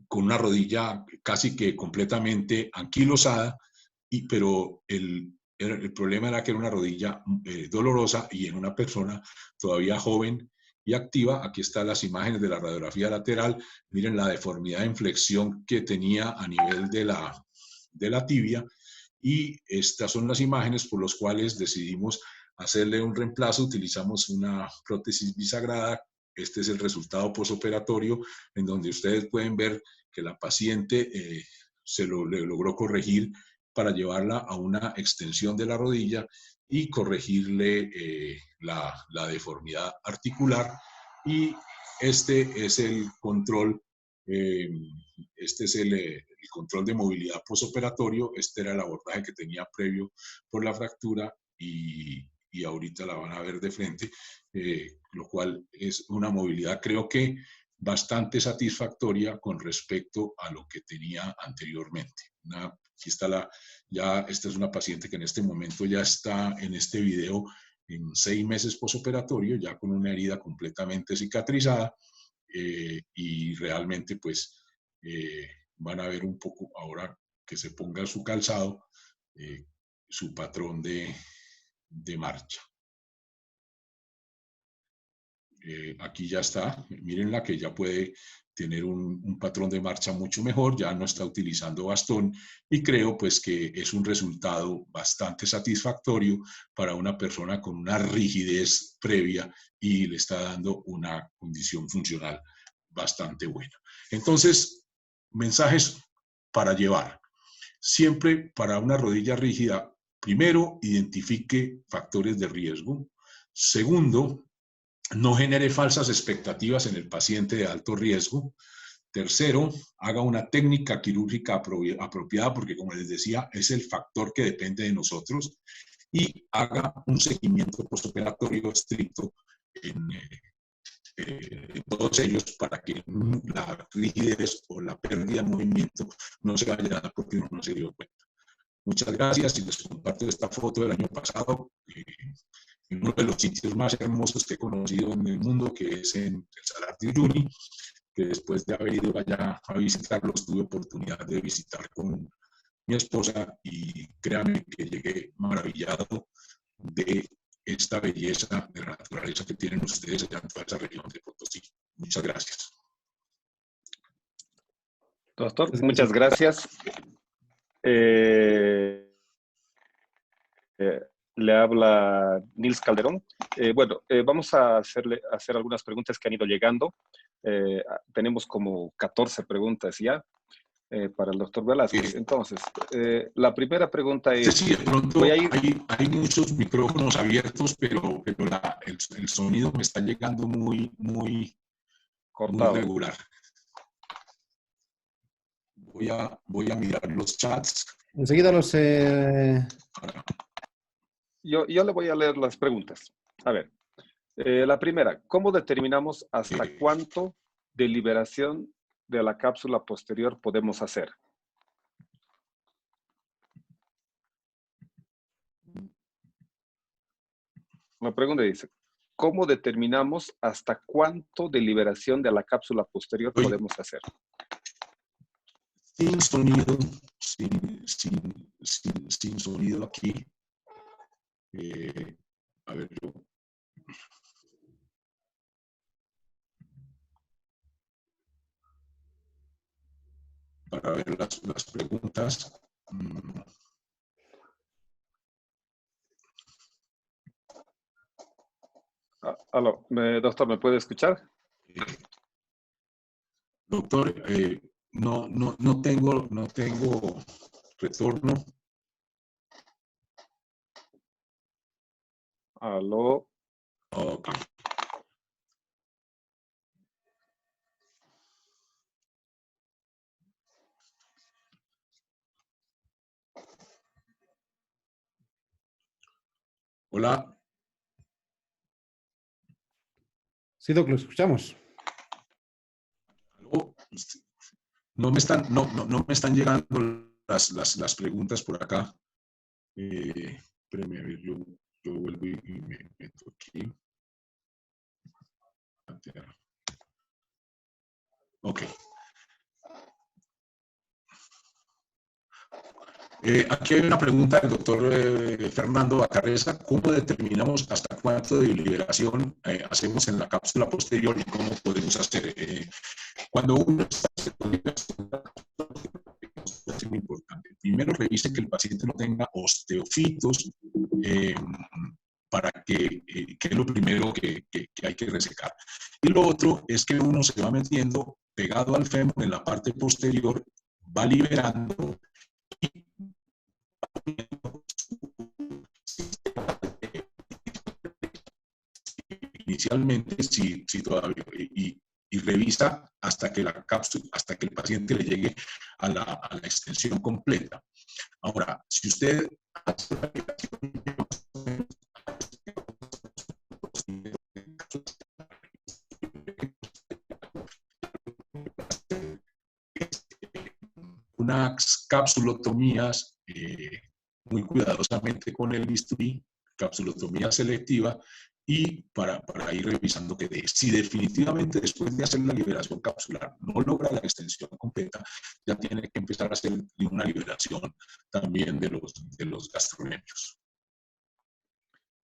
con una rodilla casi que completamente anquilosada, pero el problema era que era una rodilla dolorosa y en una persona todavía joven y activa. Aquí están las imágenes de la radiografía lateral. Miren la deformidad en flexión que tenía a nivel de la tibia, y estas son las imágenes por las cuales decidimos hacerle un reemplazo. Utilizamos una prótesis bisagrada. Este es el resultado posoperatorio, en donde ustedes pueden ver que la paciente le logró corregir para llevarla a una extensión de la rodilla y corregirle la deformidad articular. Y este es el control, el control de movilidad posoperatorio. Este era el abordaje que tenía previo por la fractura, y ahorita la van a ver de frente, lo cual es una movilidad, creo que bastante satisfactoria con respecto a lo que tenía anteriormente. Aquí está esta es una paciente que en este momento ya está en este video en 6 meses posoperatorio, ya con una herida completamente cicatrizada, y realmente pues van a ver un poco ahora que se ponga su calzado, su patrón de marcha. aquí ya está, mírenla que ya puede tener un patrón de marcha mucho mejor, ya no está utilizando bastón y creo pues que es un resultado bastante satisfactorio para una persona con una rigidez previa y le está dando una condición funcional bastante buena. Entonces, mensajes para llevar. Siempre para una rodilla rígida, primero, identifique factores de riesgo. Segundo, no genere falsas expectativas en el paciente de alto riesgo. Tercero, haga una técnica quirúrgica apropiada, porque como les decía, es el factor que depende de nosotros. Y haga un seguimiento postoperatorio estricto en todos ellos para que la rigidez o la pérdida de movimiento no se vaya a dar porque uno no se dio cuenta. Muchas gracias y les comparto esta foto del año pasado en uno de los sitios más hermosos que he conocido en el mundo, que es en el Salar de Uyuni, que después de haber ido allá a visitarlos tuve oportunidad de visitar con mi esposa y créanme que llegué maravillado de esta belleza de la naturaleza que tienen ustedes allá en toda esa región de Potosí. Muchas gracias. Doctor, muchas gracias. Le habla Nils Calderón. Vamos a hacer algunas preguntas que han ido llegando. Tenemos como 14 preguntas ya para el doctor Velázquez. Entonces, la primera pregunta es... Sí, de pronto hay muchos micrófonos abiertos, pero el sonido me está llegando muy regular. Voy a mirar los chats. Enseguida los... Yo le voy a leer las preguntas. A ver, la primera, ¿cómo determinamos hasta cuánto de liberación de la cápsula posterior podemos hacer? La pregunta dice, ¿cómo determinamos hasta cuánto de liberación de la cápsula posterior podemos hacer? Sin sonido, sin sonido aquí. A ver, yo... Para ver las preguntas. Aló, doctor, ¿me puede escuchar? Doctor, no tengo retorno. Aló. Ok. Hola. Sí, Doc, lo escuchamos. No me están llegando las preguntas por acá. Espérame, a ver, yo vuelvo y me meto aquí. Ok. Aquí hay una pregunta del doctor Fernando Bacarreza. ¿Cómo determinamos hasta cuánto de liberación hacemos en la cápsula posterior y cómo podemos hacer? Cuando uno está haciendo es muy importante. Primero revise que el paciente no tenga osteofitos para que es lo primero que hay que resecar. Y lo otro es que uno se va metiendo pegado al fémur en la parte posterior, va liberando y inicialmente si todavía y revisa hasta que la cápsula, hasta que el paciente le llegue a la extensión completa. Ahora, si usted hace la unas capsulotomías muy cuidadosamente con el bisturí, capsulotomía selectiva, y para ir revisando que si definitivamente después de hacer la liberación capsular no logra la extensión completa, ya tiene que empezar a hacer una liberación también de los gastronemios.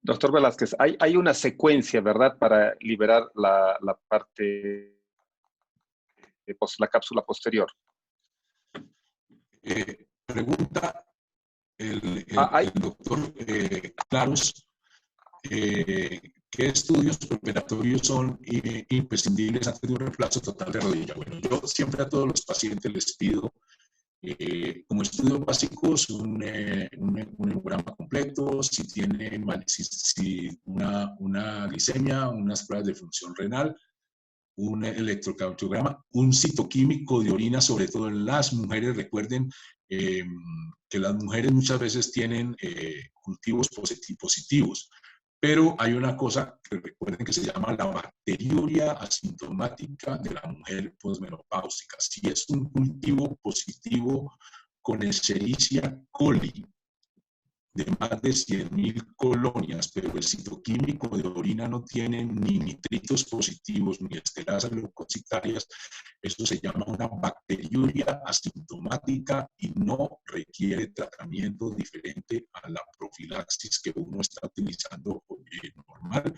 Doctor Velázquez, hay una secuencia, ¿verdad?, para liberar la parte, la cápsula posterior. Pregunta Hay, el doctor Claros, ¿qué estudios preparatorios son imprescindibles antes de un reemplazo total de rodilla? Bueno, yo siempre a todos los pacientes les pido como estudios básicos un hemograma completo, si tiene una glicemia, unas pruebas de función renal, un electrocardiograma, un citoquímico de orina, sobre todo en las mujeres. Recuerden eh, que las mujeres muchas veces tienen cultivos positivos, pero hay una cosa que recuerden que se llama la bacteriuria asintomática de la mujer posmenopáusica. Si es un cultivo positivo con Escherichia coli de más de 100.000 colonias, pero el citoquímico de orina no tiene ni nitritos positivos ni esterasas leucocitarias, eso se llama una bacteriuria asintomática y no requiere tratamiento diferente a la profilaxis que uno está utilizando normal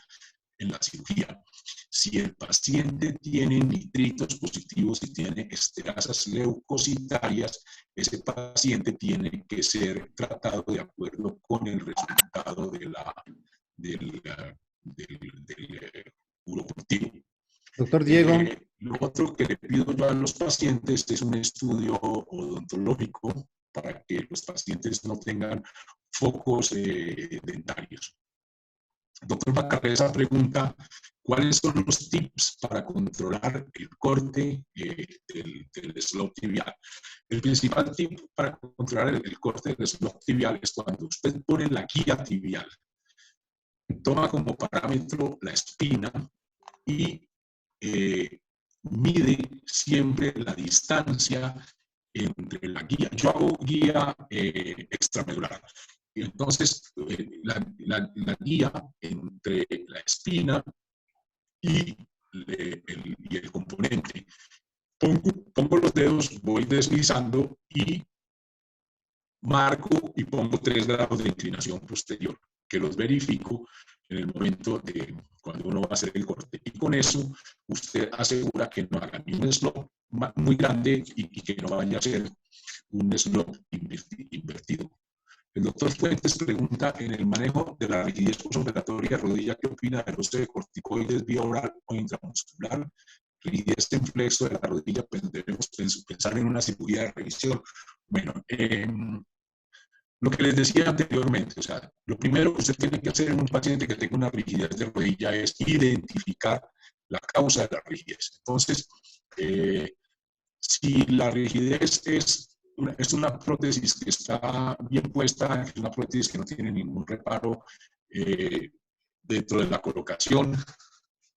en la cirugía. Si el paciente tiene nitritos positivos y tiene esterasas leucocitarias, ese paciente tiene que ser tratado de acuerdo con el resultado del urocultivo. Doctor Diego, Lo otro que le pido yo a los pacientes es un estudio odontológico para que los pacientes no tengan focos dentarios. Doctor Macarreza pregunta, ¿cuáles son los tips para controlar el corte del slope tibial? El principal tip para controlar el corte del slope tibial es cuando usted pone la guía tibial, toma como parámetro la espina y mide siempre la distancia entre la guía. Yo hago guía extramedular. Y entonces, la guía entre la espina y el componente. Pongo los dedos, voy deslizando y marco y pongo 3 grados de inclinación posterior, que los verifico en el momento de cuando uno va a hacer el corte. Y con eso, usted asegura que no haga ni un slope muy grande y que no vaya a ser un slope invertido. El doctor Fuentes pregunta, en el manejo de la rigidez postoperatoria de rodilla, ¿qué opina del uso de corticoides vía oral o intramuscular? Rigidez en flexo de la rodilla, pues debemos pensar en una cirugía de revisión. Bueno, lo que les decía anteriormente, o sea, lo primero que usted tiene que hacer en un paciente que tenga una rigidez de rodilla es identificar la causa de la rigidez. Entonces, si la rigidez es una prótesis que está bien puesta, es una prótesis que no tiene ningún reparo dentro de la colocación,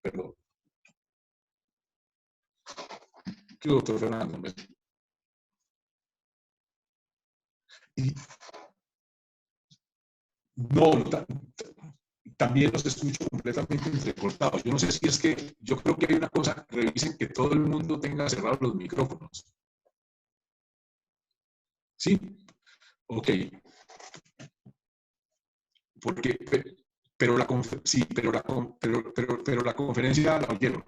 perdón. ¿Qué doctor Fernando? Y no, también los escucho completamente entrecortados. Yo no sé si es que, yo creo que hay una cosa, revisen que todo el mundo tenga cerrados los micrófonos. ¿Sí? Ok. Porque, pero la, sí, pero la conferencia la oyeron.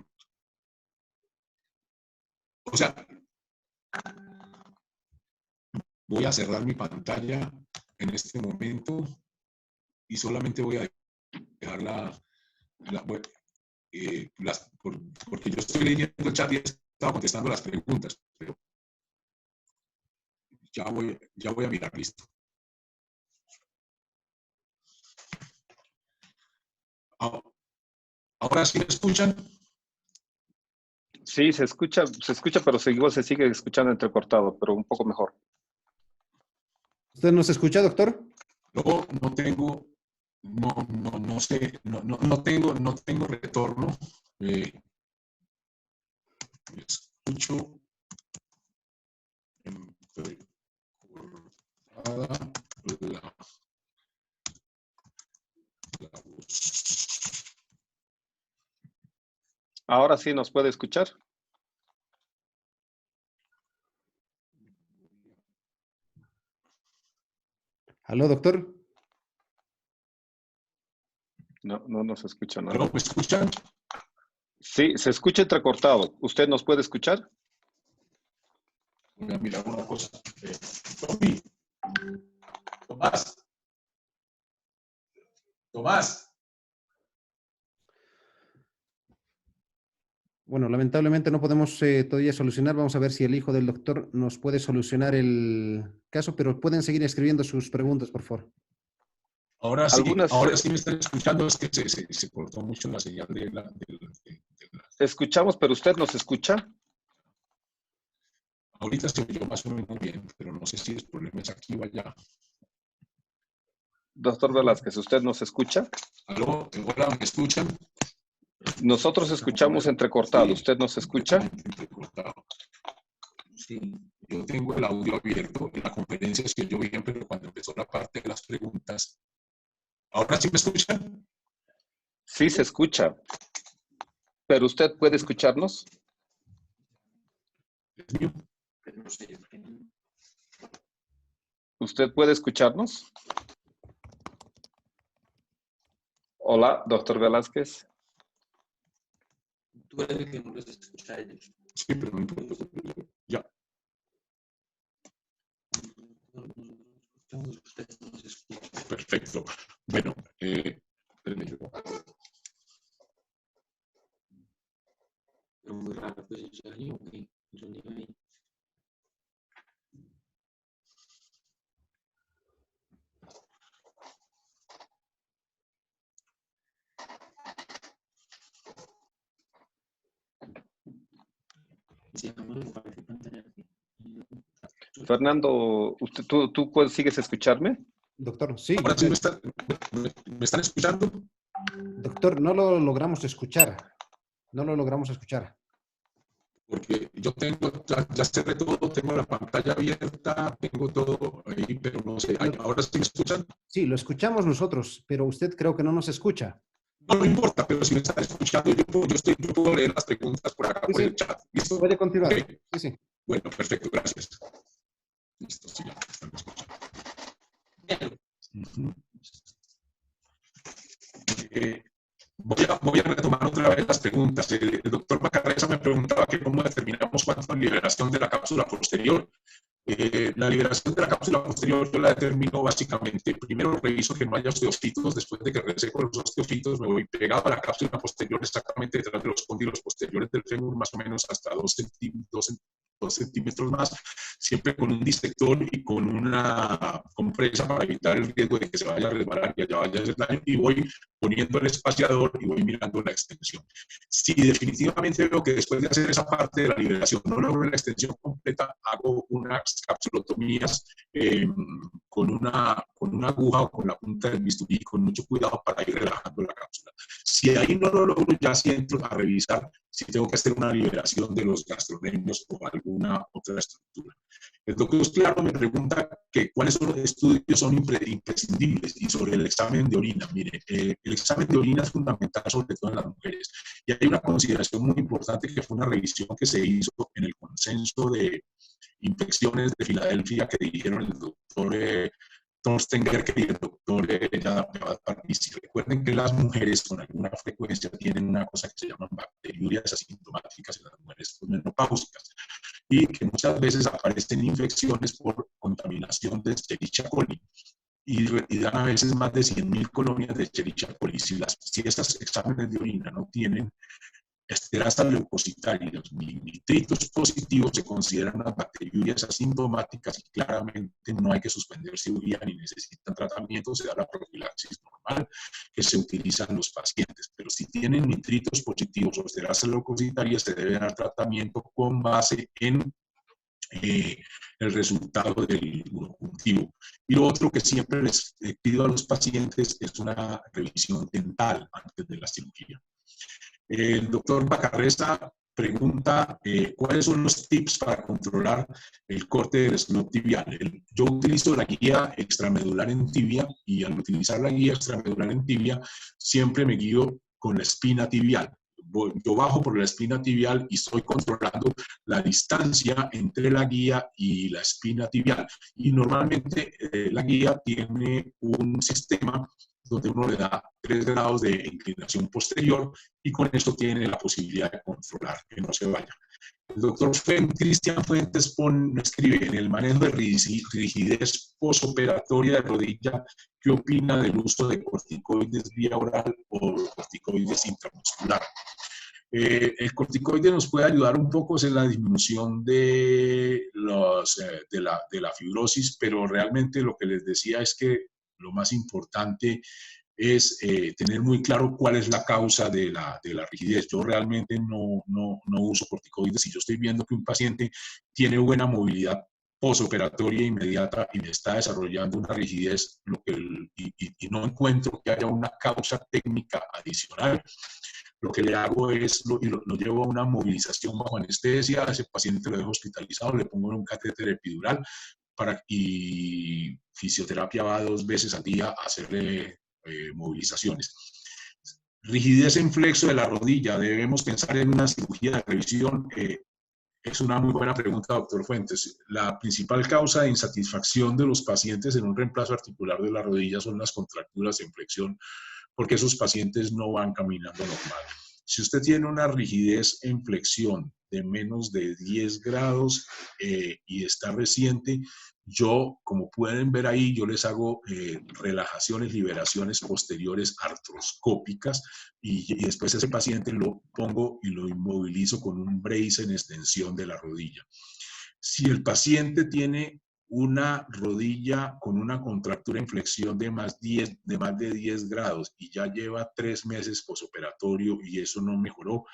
O sea, voy a cerrar mi pantalla en este momento y solamente voy a dejar web, porque yo estoy leyendo el chat y estaba contestando las preguntas, pero ya voy a mirar, listo. Ahora sí me escuchan. sí, se escucha, pero igual se sigue escuchando entrecortado, pero un poco mejor. ¿usted nos escucha, doctor? No tengo, no sé, no tengo retorno. Escucho la voz. Ahora sí nos puede escuchar. ¿Aló, doctor? No, no nos escucha nada. ¿Aló? ¿Me escuchan? Sí, se escucha entrecortado. ¿Usted nos puede escuchar? Voy a mirar una cosa. Tommy. Tomás. Tomás. Bueno, lamentablemente no podemos todavía solucionar. Vamos a ver si el hijo del doctor nos puede solucionar el caso, pero pueden seguir escribiendo sus preguntas, por favor. Ahora sí, Algunas, ahora sí me están escuchando. Es que se cortó mucho la señal de la... escuchamos, pero ¿usted nos escucha? Ahorita se oyó más o menos bien, pero no sé si el problema es aquí o allá. Doctor Velázquez, ¿usted nos escucha? ¿Aló? ¿Hola? ¿Me escuchan? Nosotros escuchamos entrecortado. Sí, ¿Usted nos escucha? entrecortado. Sí, yo tengo el audio abierto, en la conferencia se oyó bien, pero cuando empezó la parte de las preguntas... ¿Ahora sí me escuchan? Sí, se escucha. ¿Pero usted puede escucharnos? Es mío. ¿Usted puede escucharnos? Hola, doctor Velázquez. Tú eres el que no los escucha a ellos. Sí, pero no importa. Ya. Ustedes no los escuchan. Perfecto. Bueno, espérenme yo. Pero muy raro, pues yo ahí, ok. Yo digo ahí. Si dejamos el compartir pantalla aquí. Fernando, ¿tú sigues escucharme? Doctor, sí. Ahora sí me están escuchando. Doctor, no lo logramos escuchar. No lo logramos escuchar. Porque yo tengo, ya cerré todo, tengo la pantalla abierta, tengo todo ahí, pero no sé. ¿Ahora sí me escuchan? Sí, lo escuchamos nosotros, pero usted creo que no nos escucha. No importa, pero si me están escuchando, yo puedo leer las preguntas por acá, Sí, por sí. el chat. ¿Listo? Puede continuar. Ok. Sí, sí. Bueno, perfecto, gracias. Listo, sí, ya me están escuchando. Uh-huh. Voy a retomar otra vez las preguntas. El doctor Macarreza me preguntaba que cómo determinamos cuánto es la liberación de la cápsula posterior. La liberación de la cápsula posterior yo la determino básicamente. Primero reviso que no haya osteofitos. Después de que reseco los osteofitos, me voy pegado a la cápsula posterior exactamente detrás de los cóndilos posteriores del fémur, más o menos hasta 2 centímetros más, siempre con un disector y con una compresa para evitar el riesgo de que se vaya a resbalar y allá vaya a hacer daño, y voy poniendo el espaciador y voy mirando la extensión. Si definitivamente veo que después de hacer esa parte de la liberación no logro la extensión completa, hago unas capsulotomías con una aguja o con la punta del bisturí, con mucho cuidado para ir relajando la cápsula. Si ahí no lo logro, ya sí entro a revisar si tengo que hacer una liberación de los gastrocnemios o alguna otra estructura. El doctor Claro me pregunta que cuáles son los estudios son imprescindibles y sobre el examen de orina. Mire, el examen de orina es fundamental sobre todo en las mujeres. Y hay una consideración muy importante que fue una revisión que se hizo en el consenso de infecciones de Filadelfia que dirigieron el doctor Thorsten Gerke y el doctor Javad Parisi. Recuerden que las mujeres con alguna frecuencia tienen una cosa que se llaman bacteriurias asintomáticas en las mujeres menopáusicas y que muchas veces aparecen infecciones por contaminación de Escherichia coli y dan a veces más de 100.000 colonias de Escherichia coli. Si estos exámenes de orina no tienen esterasa leucocitaria y los nitritos positivos, se consideran unas bacteriurias asintomáticas y claramente no hay que suspender cirugía ni necesitan tratamiento, se da la profilaxis normal que se utiliza en los pacientes. Pero si tienen nitritos positivos o esterasa leucocitaria, se debe dar tratamiento con base en el resultado del urocultivo. Y lo otro que siempre les pido a los pacientes es una revisión dental antes de la cirugía. El doctor Macarreza pregunta cuáles son los tips para controlar el corte del eslot tibial. Yo utilizo la guía extramedular en tibia y al utilizar la guía extramedular en tibia siempre me guío con la espina tibial. yo bajo por la espina tibial y estoy controlando la distancia entre la guía y la espina tibial. Y normalmente la guía tiene un sistema donde uno le da 3 grados de inclinación posterior y con eso tiene la posibilidad de controlar que no se vaya. El doctor Cristian Fuentes escribe: en el manejo de rigidez posoperatoria de rodilla, ¿qué opina del uso de corticoides vía oral o corticoides intramuscular? El corticoide nos puede ayudar un poco en la disminución de la fibrosis, pero realmente lo que les decía es que lo más importante es tener muy claro cuál es la causa de la rigidez. Yo realmente no uso corticoides. Si yo estoy viendo que un paciente tiene buena movilidad posoperatoria inmediata y me está desarrollando una rigidez y no encuentro que haya una causa técnica adicional, lo que le hago es, lo llevo a una movilización bajo anestesia, a ese paciente lo dejo hospitalizado, le pongo un catéter epidural y fisioterapia va 2 veces al día a hacerle movilizaciones. Rigidez en flexo de la rodilla, ¿debemos pensar en una cirugía de revisión? Es una muy buena pregunta, doctor Fuentes. La principal causa de insatisfacción de los pacientes en un reemplazo articular de la rodilla son las contracturas en flexión, porque esos pacientes no van caminando normal. Si usted tiene una rigidez en flexión de menos de 10 grados y está reciente, yo, como pueden ver ahí, yo les hago relajaciones, liberaciones posteriores artroscópicas y después ese paciente lo pongo y lo inmovilizo con un brace en extensión de la rodilla. Si el paciente tiene una rodilla con una contractura en flexión de más de 10 grados y ya lleva 3 meses posoperatorio y eso no mejoró,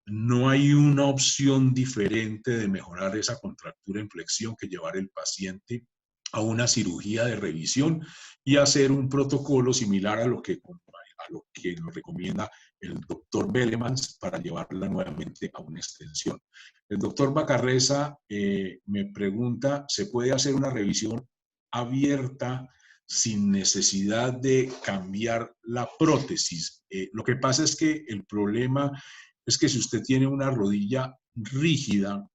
no hay una opción diferente de mejorar esa contractura en flexión que llevar el paciente a una cirugía de revisión y hacer un protocolo similar a lo que nos recomienda el doctor Belemans para llevarla nuevamente a una extensión. El doctor Bacarreza me pregunta, ¿se puede hacer una revisión abierta sin necesidad de cambiar la prótesis? Lo que pasa es que el problema es que si usted tiene una rodilla rígida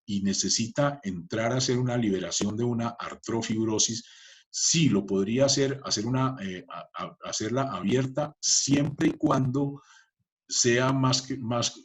y necesita entrar a hacer una liberación de una artrofibrosis, sí lo podría hacer, hacerla abierta siempre y cuando sea más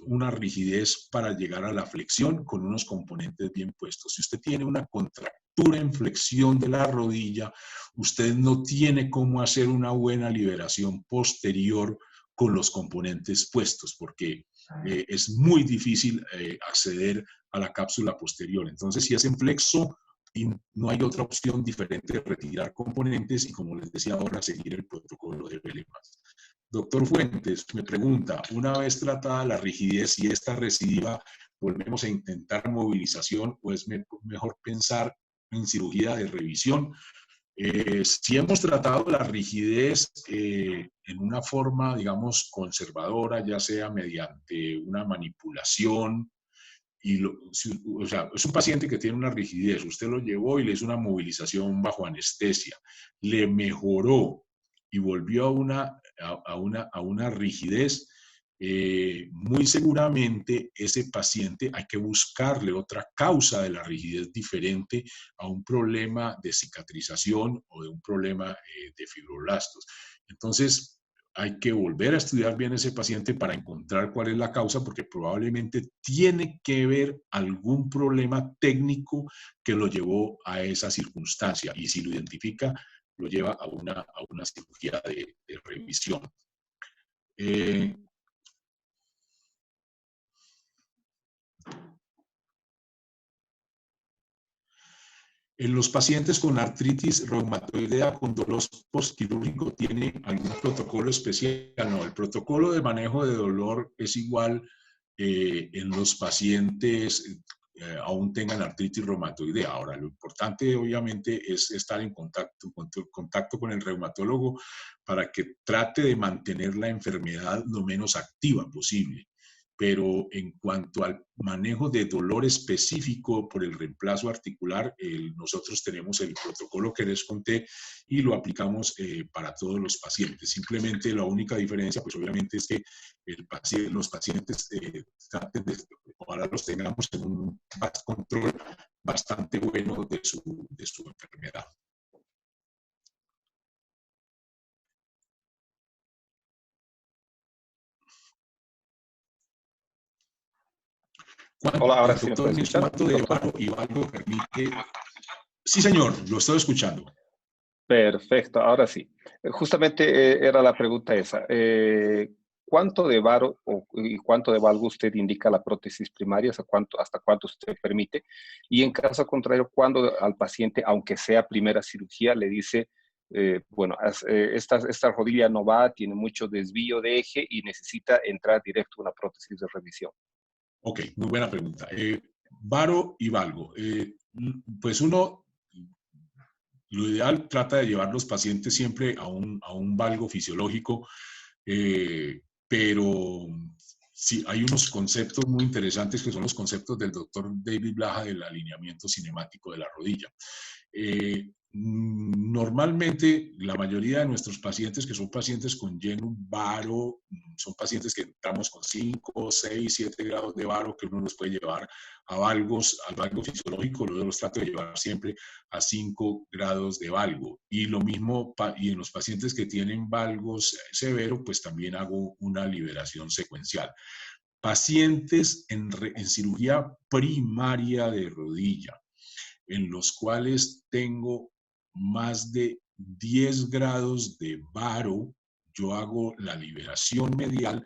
una rigidez para llegar a la flexión con unos componentes bien puestos. Si usted tiene una contractura en flexión de la rodilla, usted no tiene cómo hacer una buena liberación posterior con los componentes puestos, porque es muy difícil acceder a la cápsula posterior. Entonces, si es en flexo, y no hay otra opción diferente de retirar componentes y, como les decía ahora, seguir el protocolo de Belemans. Doctor Fuentes me pregunta, una vez tratada la rigidez y esta recidiva, ¿volvemos a intentar movilización o es mejor pensar en cirugía de revisión? Si hemos tratado la rigidez en una forma, digamos, conservadora, ya sea mediante una manipulación, o sea, es un paciente que tiene una rigidez, usted lo llevó y le hizo una movilización bajo anestesia, le mejoró y volvió a una rigidez, muy seguramente ese paciente hay que buscarle otra causa de la rigidez diferente a un problema de cicatrización o de un problema de fibroblastos. Entonces, hay que volver a estudiar bien ese paciente para encontrar cuál es la causa, porque probablemente tiene que ver algún problema técnico que lo llevó a esa circunstancia. Y si lo identifica, lo lleva a una cirugía de revisión. En los pacientes con artritis reumatoidea con dolor postquirúrgico, ¿tiene algún protocolo especial? No, el protocolo de manejo de dolor es igual en los pacientes aún tengan artritis reumatoidea. Ahora, lo importante obviamente es estar en contacto con el reumatólogo para que trate de mantener la enfermedad lo menos activa posible. pero en cuanto al manejo de dolor específico por el reemplazo articular, nosotros tenemos el protocolo que les conté y lo aplicamos para todos los pacientes. Simplemente la única diferencia, pues obviamente es que los pacientes ojalá los tengamos en un control bastante bueno de su enfermedad. Hola, ahora sí me Doctor, puede escuchar, ¿cuánto de doctor? varo y valgo permite? Sí, señor, lo estoy escuchando. Perfecto, ahora sí. Justamente era la pregunta esa. ¿Cuánto de varo y cuánto de valgo usted indica la prótesis primaria? ¿Hasta cuánto usted permite? Y en caso contrario, ¿cuándo al paciente, aunque sea primera cirugía, le dice, bueno, esta rodilla no va, tiene mucho desvío de eje y necesita entrar directo a una prótesis de revisión? Ok, muy buena pregunta. Varo y valgo. Pues uno, lo ideal trata de llevar los pacientes siempre a un valgo fisiológico, pero sí, hay unos conceptos muy interesantes que son los conceptos del doctor David Blaha del alineamiento cinemático de la rodilla. Normalmente, la mayoría de nuestros pacientes, que son pacientes con lleno varo, son pacientes que entramos con 5, 6, 7 grados de varo, que uno los puede llevar a valgos, al valgo fisiológico. Yo los trato de llevar siempre a 5 grados de valgo. Y lo mismo, y en los pacientes que tienen valgos severos, pues también hago una liberación secuencial. Pacientes en cirugía primaria de rodilla, en los cuales tengo más de 10 grados de varo, yo hago la liberación medial,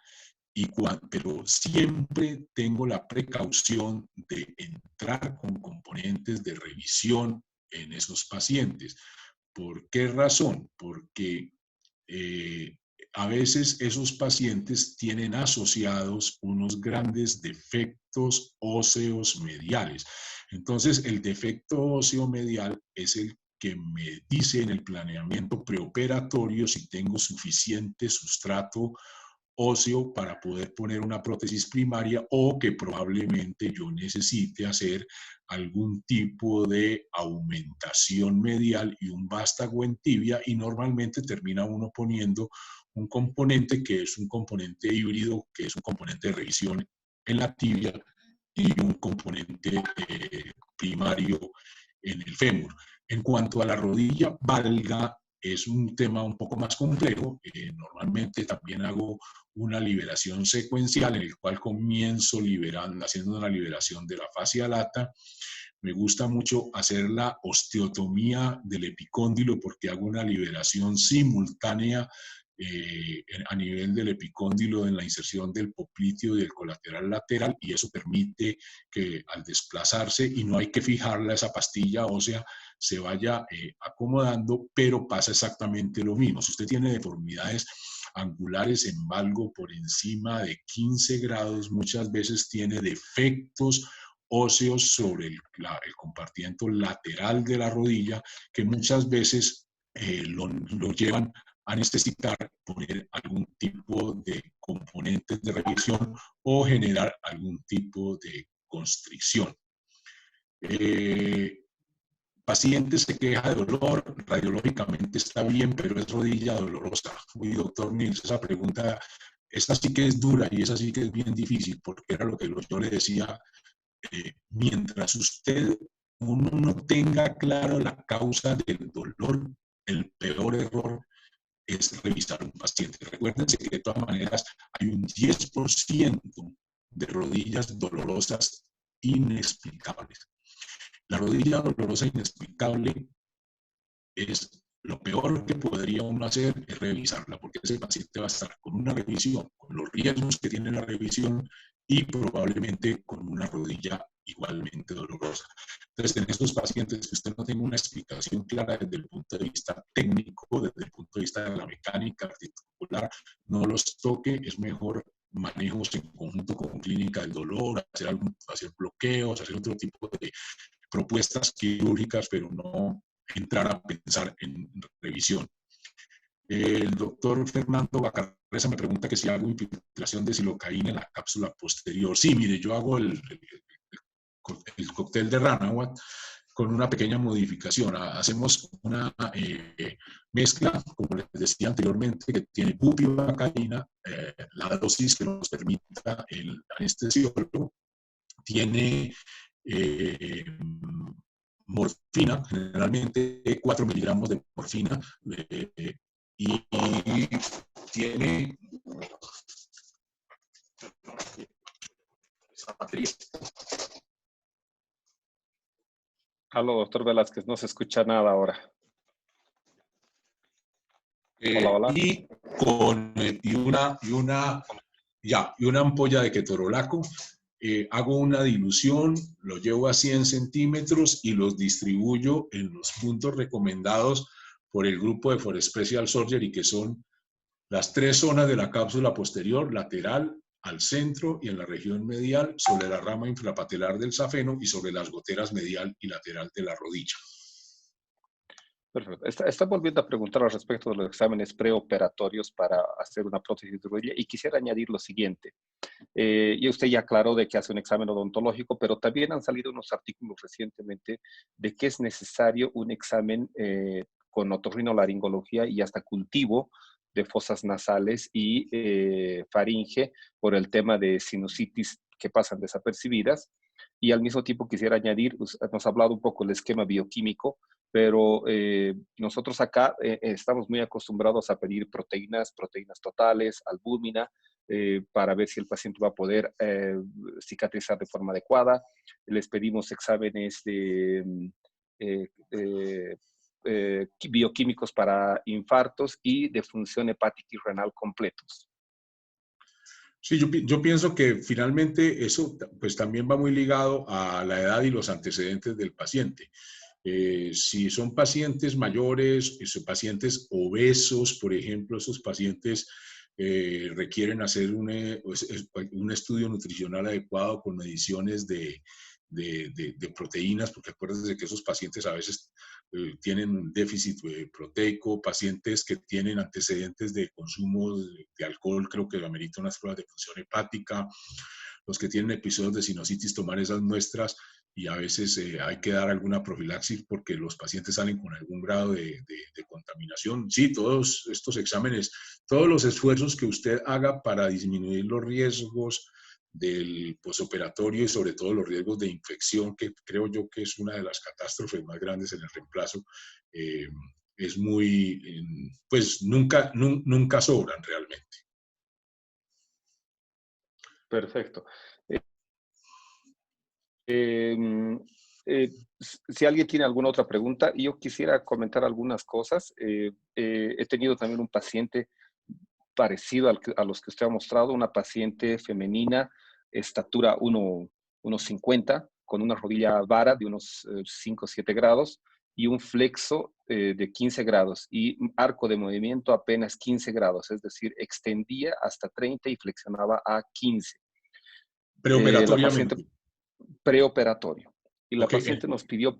pero siempre tengo la precaución de entrar con componentes de revisión en esos pacientes. ¿Por qué razón? Porque a veces esos pacientes tienen asociados unos grandes defectos óseos mediales. Entonces, el defecto óseo medial es el que me dice en el planeamiento preoperatorio si tengo suficiente sustrato óseo para poder poner una prótesis primaria o que probablemente yo necesite hacer algún tipo de aumentación medial y un vástago en tibia, y normalmente termina uno poniendo un componente que es un componente híbrido, que es un componente de revisión en la tibia y un componente primario en el fémur. En cuanto a la rodilla valga, es un tema un poco más complejo. Normalmente también hago una liberación secuencial en el cual comienzo haciendo una liberación de la fascia lata. Me gusta mucho hacer la osteotomía del epicóndilo porque hago una liberación simultánea a nivel del epicóndilo en la inserción del popliteo y del colateral lateral, y eso permite que al desplazarse, y no hay que fijarla esa pastilla ósea, se vaya acomodando, pero pasa exactamente lo mismo. Si usted tiene deformidades angulares en valgo por encima de 15 grados, muchas veces tiene defectos óseos sobre el compartimiento lateral de la rodilla, que muchas veces lo llevan a necesitar poner algún tipo de componentes de revisión o generar algún tipo de constricción. Paciente se queja de dolor, radiológicamente está bien, pero es rodilla dolorosa. Uy, doctor Nils, esa pregunta, esta sí que es dura y esa sí que es bien difícil, porque era lo que yo le decía, mientras uno no tenga claro la causa del dolor, el peor error es revisar un paciente. Recuérdense que de todas maneras hay un 10% de rodillas dolorosas inexplicables. La rodilla dolorosa inexplicable es lo peor que podría uno hacer, es revisarla, porque ese paciente va a estar con una revisión, con los riesgos que tiene la revisión y probablemente con una rodilla igualmente dolorosa. Entonces, en estos pacientes que usted no tenga una explicación clara desde el punto de vista técnico, desde el punto de vista de la mecánica articular, no los toque, es mejor manejos en conjunto con clínica del dolor, hacer bloqueos, hacer otro tipo de propuestas quirúrgicas, pero no entrar a pensar en revisión. El doctor Fernando Bacarreza me pregunta que si hago infiltración de silocaína en la cápsula posterior. Sí, mire, yo hago el cóctel de Ranawat con una pequeña modificación. Hacemos una mezcla, como les decía anteriormente, que tiene bupivacaína, la dosis que nos permita el anestesiólogo, tiene morfina, generalmente 4 miligramos de morfina, y tiene esa batería. Aló, doctor Velázquez, no se escucha nada ahora. Hola, hola. Y una ampolla de ketorolaco. Hago una dilución, lo llevo a 100 centímetros y los distribuyo en los puntos recomendados por el grupo de For Special Surgery, que son las 3 zonas de la cápsula posterior, lateral, al centro y en la región medial, sobre la rama infrapatelar del safeno y sobre las goteras medial y lateral de la rodilla. Perfecto. Está volviendo a preguntar al respecto de los exámenes preoperatorios para hacer una prótesis de rodilla y quisiera añadir lo siguiente. Y usted ya aclaró de que hace un examen odontológico, pero también han salido unos artículos recientemente de que es necesario un examen con otorrinolaringología y hasta cultivo de fosas nasales y faringe por el tema de sinusitis que pasan desapercibidas. Y al mismo tiempo quisiera añadir, nos ha hablado un poco del esquema bioquímico, pero nosotros acá estamos muy acostumbrados a pedir proteínas totales, albúmina, para ver si el paciente va a poder cicatrizar de forma adecuada. Les pedimos exámenes de bioquímicos para infartos y de función hepática y renal completos. Sí, yo pienso que finalmente eso pues también va muy ligado a la edad y los antecedentes del paciente. Si son pacientes mayores, son pacientes obesos, por ejemplo, esos pacientes requieren hacer un estudio nutricional adecuado con mediciones de proteínas, porque acuérdense que esos pacientes a veces tienen un déficit proteico, pacientes que tienen antecedentes de consumo de alcohol, creo que amerita unas pruebas de función hepática, los que tienen episodios de sinusitis, tomar esas muestras y a veces hay que dar alguna profilaxis porque los pacientes salen con algún grado de contaminación. Sí, todos estos exámenes, todos los esfuerzos que usted haga para disminuir los riesgos del posoperatorio y sobre todo los riesgos de infección, que creo yo que es una de las catástrofes más grandes en el reemplazo, es muy, pues nunca sobran realmente. Perfecto. Si alguien tiene alguna otra pregunta, yo quisiera comentar algunas cosas. He tenido también un paciente parecido a los que usted ha mostrado, una paciente femenina, estatura 1,50, con una rodilla vara de unos 5 o 7 grados y un flexo de 15 grados y un arco de movimiento apenas 15 grados, es decir, extendía hasta 30 y flexionaba a 15. Preoperatoriamente. Preoperatorio. Y la Okay. paciente nos pidió,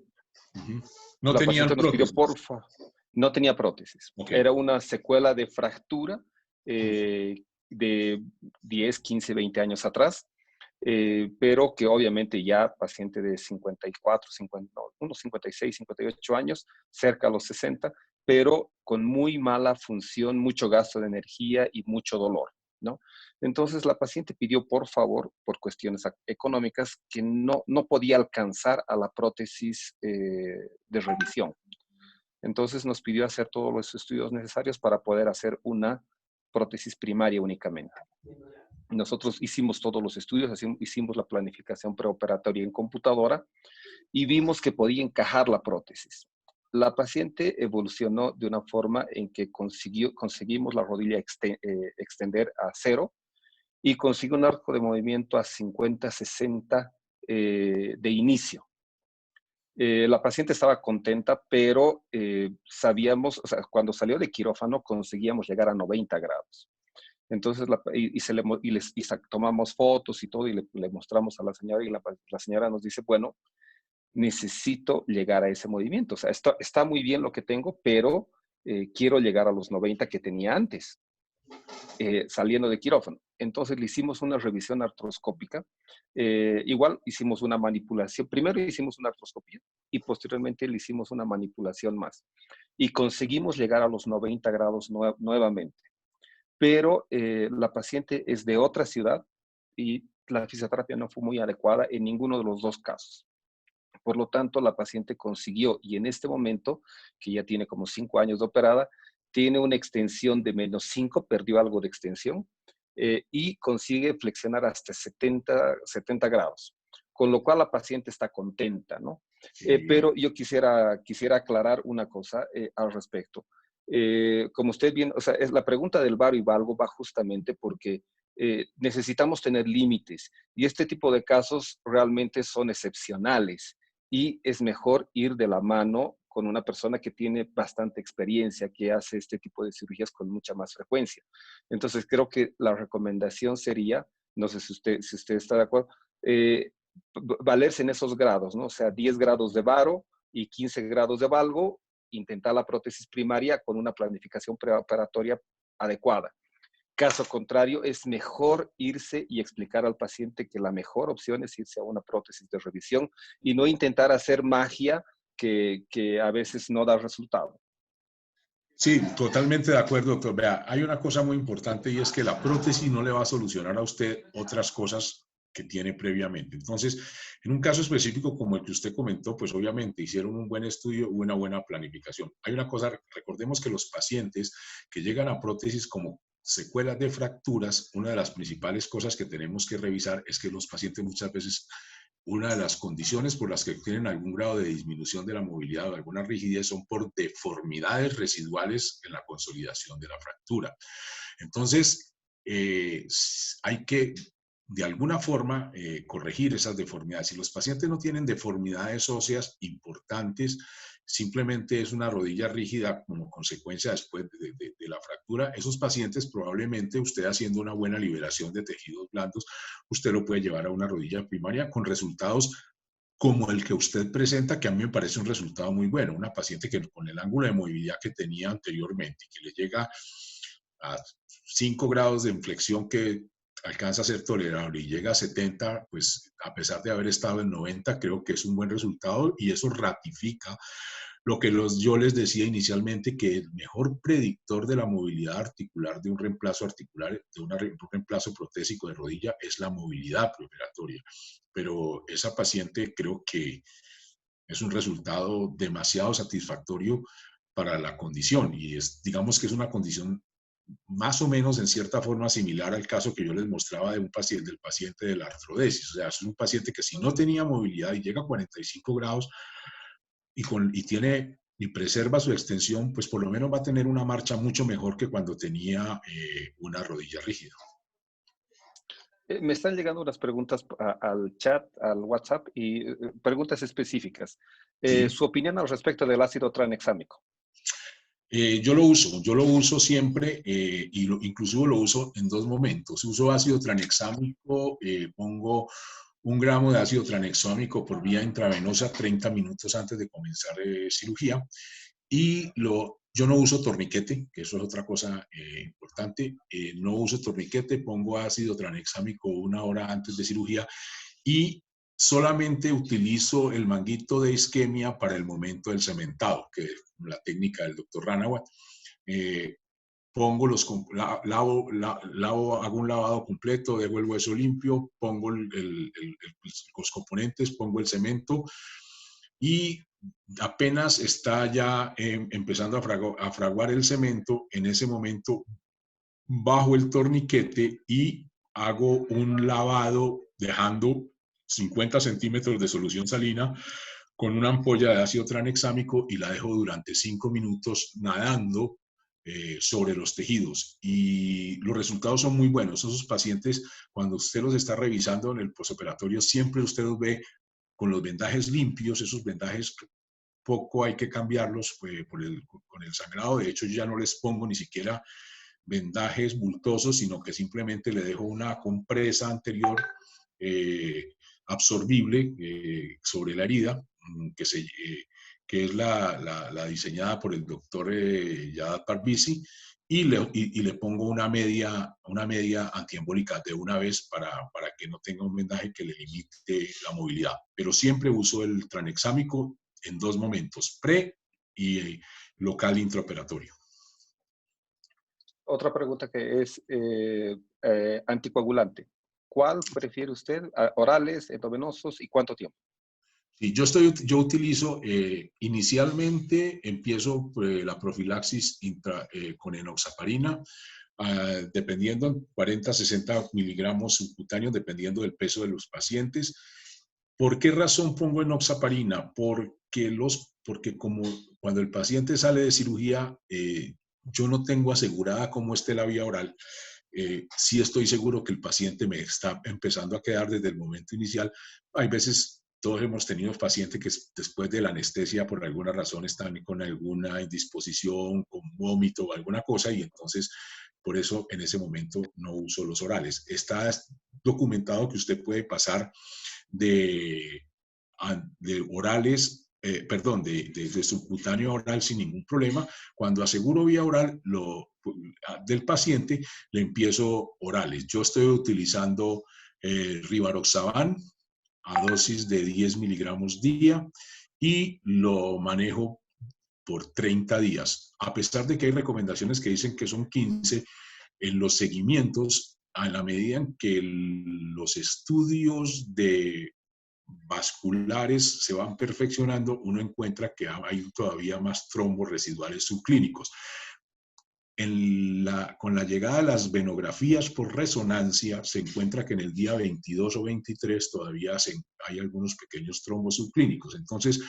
no tenían prótesis. porfa, no tenía prótesis. Okay. Era una secuela de fractura de 10, 15, 20 años atrás, pero que obviamente ya paciente de 54, unos 56, 58 años, cerca a los 60, pero con muy mala función, mucho gasto de energía y mucho dolor, ¿no? Entonces la paciente pidió, por favor, por cuestiones económicas, que no podía alcanzar a la prótesis de revisión. Entonces nos pidió hacer todos los estudios necesarios para poder hacer una prótesis primaria únicamente. Nosotros hicimos todos los estudios, hicimos la planificación preoperatoria en computadora y vimos que podía encajar la prótesis. La paciente evolucionó de una forma en que conseguimos la rodilla extender a 0 y consiguió un arco de movimiento a 50, 60 de inicio. La paciente estaba contenta, pero sabíamos, o sea, cuando salió de quirófano conseguíamos llegar a 90 grados. Entonces, tomamos fotos y todo y le mostramos a la señora y la señora nos dice, bueno, necesito llegar a ese movimiento. O sea, está muy bien lo que tengo, pero quiero llegar a los 90 que tenía antes, saliendo de quirófano. Entonces le hicimos una revisión artroscópica, igual hicimos una manipulación, primero hicimos una artroscopía y posteriormente le hicimos una manipulación más. Y conseguimos llegar a los 90 grados nuevamente. Pero la paciente es de otra ciudad y la fisioterapia no fue muy adecuada en ninguno de los dos casos. Por lo tanto, la paciente consiguió, y en este momento, que ya tiene como 5 años de operada, tiene una extensión de -5, perdió algo de extensión, y consigue flexionar hasta 70 grados, con lo cual la paciente está contenta, ¿no? Pero yo quisiera aclarar una cosa al respecto. Como usted bien, o sea, es la pregunta del varo y valgo va justamente porque necesitamos tener límites y este tipo de casos realmente son excepcionales y es mejor ir de la mano con una persona que tiene bastante experiencia, que hace este tipo de cirugías con mucha más frecuencia. Entonces, creo que la recomendación sería, no sé si usted está de acuerdo, valerse en esos grados, ¿no? O sea, 10 grados de varo y 15 grados de valgo, intentar la prótesis primaria con una planificación preoperatoria adecuada. Caso contrario, es mejor irse y explicar al paciente que la mejor opción es irse a una prótesis de revisión y no intentar hacer magia que a veces no da resultado. Sí, totalmente de acuerdo, doctor. Vea, hay una cosa muy importante y es que la prótesis no le va a solucionar a usted otras cosas que tiene previamente. Entonces, en un caso específico como el que usted comentó, pues obviamente hicieron un buen estudio y una buena planificación. Hay una cosa, recordemos que los pacientes que llegan a prótesis como secuelas de fracturas, una de las principales cosas que tenemos que revisar es que los pacientes muchas veces, una de las condiciones por las que tienen algún grado de disminución de la movilidad o alguna rigidez son por deformidades residuales en la consolidación de la fractura. Entonces, hay que de alguna forma corregir esas deformidades. Si los pacientes no tienen deformidades óseas importantes, simplemente es una rodilla rígida como consecuencia después de la fractura, esos pacientes probablemente usted haciendo una buena liberación de tejidos blandos, usted lo puede llevar a una rodilla primaria con resultados como el que usted presenta, que a mí me parece un resultado muy bueno. Una paciente que con el ángulo de movilidad que tenía anteriormente, que le llega a 5 grados de inflexión que alcanza a ser tolerable y llega a 70, pues a pesar de haber estado en 90, creo que es un buen resultado y eso ratifica lo que yo les decía inicialmente, que el mejor predictor de la movilidad articular de un reemplazo articular, de un reemplazo protésico de rodilla, es la movilidad preoperatoria. Pero esa paciente creo que es un resultado demasiado satisfactorio para la condición y digamos que es una condición más o menos en cierta forma similar al caso que yo les mostraba de del paciente de la artrodesis. O sea, es un paciente que si no tenía movilidad y llega a 45 grados y preserva su extensión, pues por lo menos va a tener una marcha mucho mejor que cuando tenía una rodilla rígida. Me están llegando unas preguntas al chat, al WhatsApp, y preguntas específicas. Sí. Su opinión al respecto del ácido tranexámico. Yo lo uso siempre y inclusive lo uso en 2 momentos. Uso ácido tranexámico, pongo 1 gramo de ácido tranexámico por vía intravenosa 30 minutos antes de comenzar cirugía. Y yo no uso torniquete, que eso es otra cosa importante. No uso torniquete, pongo ácido tranexámico 1 hora antes de cirugía y solamente utilizo el manguito de isquemia para el momento del cementado, que es la técnica del doctor Ranawat. Pongo hago un lavado completo, dejo el hueso limpio, pongo los componentes, pongo el cemento y apenas está ya empezando a fraguar el cemento, en ese momento bajo el torniquete y hago un lavado dejando 50 centímetros de solución salina con una ampolla de ácido tranexámico y la dejo durante 5 minutos nadando sobre los tejidos y los resultados son muy buenos. Esos pacientes, cuando usted los está revisando en el postoperatorio, siempre usted los ve con los vendajes limpios. Esos vendajes poco hay que cambiarlos con el sangrado. De hecho, yo ya no les pongo ni siquiera vendajes bultosos, sino que simplemente le dejo una compresa anterior absorbible sobre la herida que es la diseñada por el doctor Yadad Parvizi, y le pongo una media antiembólica de una vez para que no tenga un vendaje que le limite la movilidad. Pero siempre uso el tranexámico en 2 momentos, pre y local intraoperatorio. Otra pregunta que es anticoagulante. ¿Cuál prefiere usted? ¿Orales, endovenosos y cuánto tiempo? Sí, yo utilizo, inicialmente empiezo la profilaxis con enoxaparina, dependiendo, 40 a 60 miligramos subcutáneos, dependiendo del peso de los pacientes. ¿Por qué razón pongo enoxaparina? Porque como cuando el paciente sale de cirugía, yo no tengo asegurada cómo esté la vía oral. Sí estoy seguro que el paciente me está empezando a quedar desde el momento inicial. Hay veces, todos hemos tenido pacientes que después de la anestesia por alguna razón están con alguna indisposición, con vómito o alguna cosa, y entonces por eso en ese momento no uso los orales. Está documentado que usted puede pasar de orales, de subcutáneo oral sin ningún problema. Cuando aseguro vía oral del paciente, le empiezo orales. Yo estoy utilizando Rivaroxaban a dosis de 10 miligramos día y lo manejo por 30 días. A pesar de que hay recomendaciones que dicen que son 15, en los seguimientos, a la medida en que los estudios vasculares se van perfeccionando, uno encuentra que hay todavía más trombos residuales subclínicos. Con la llegada de las venografías por resonancia, se encuentra que en el día 22 o 23 todavía hay algunos pequeños trombos subclínicos. Entonces,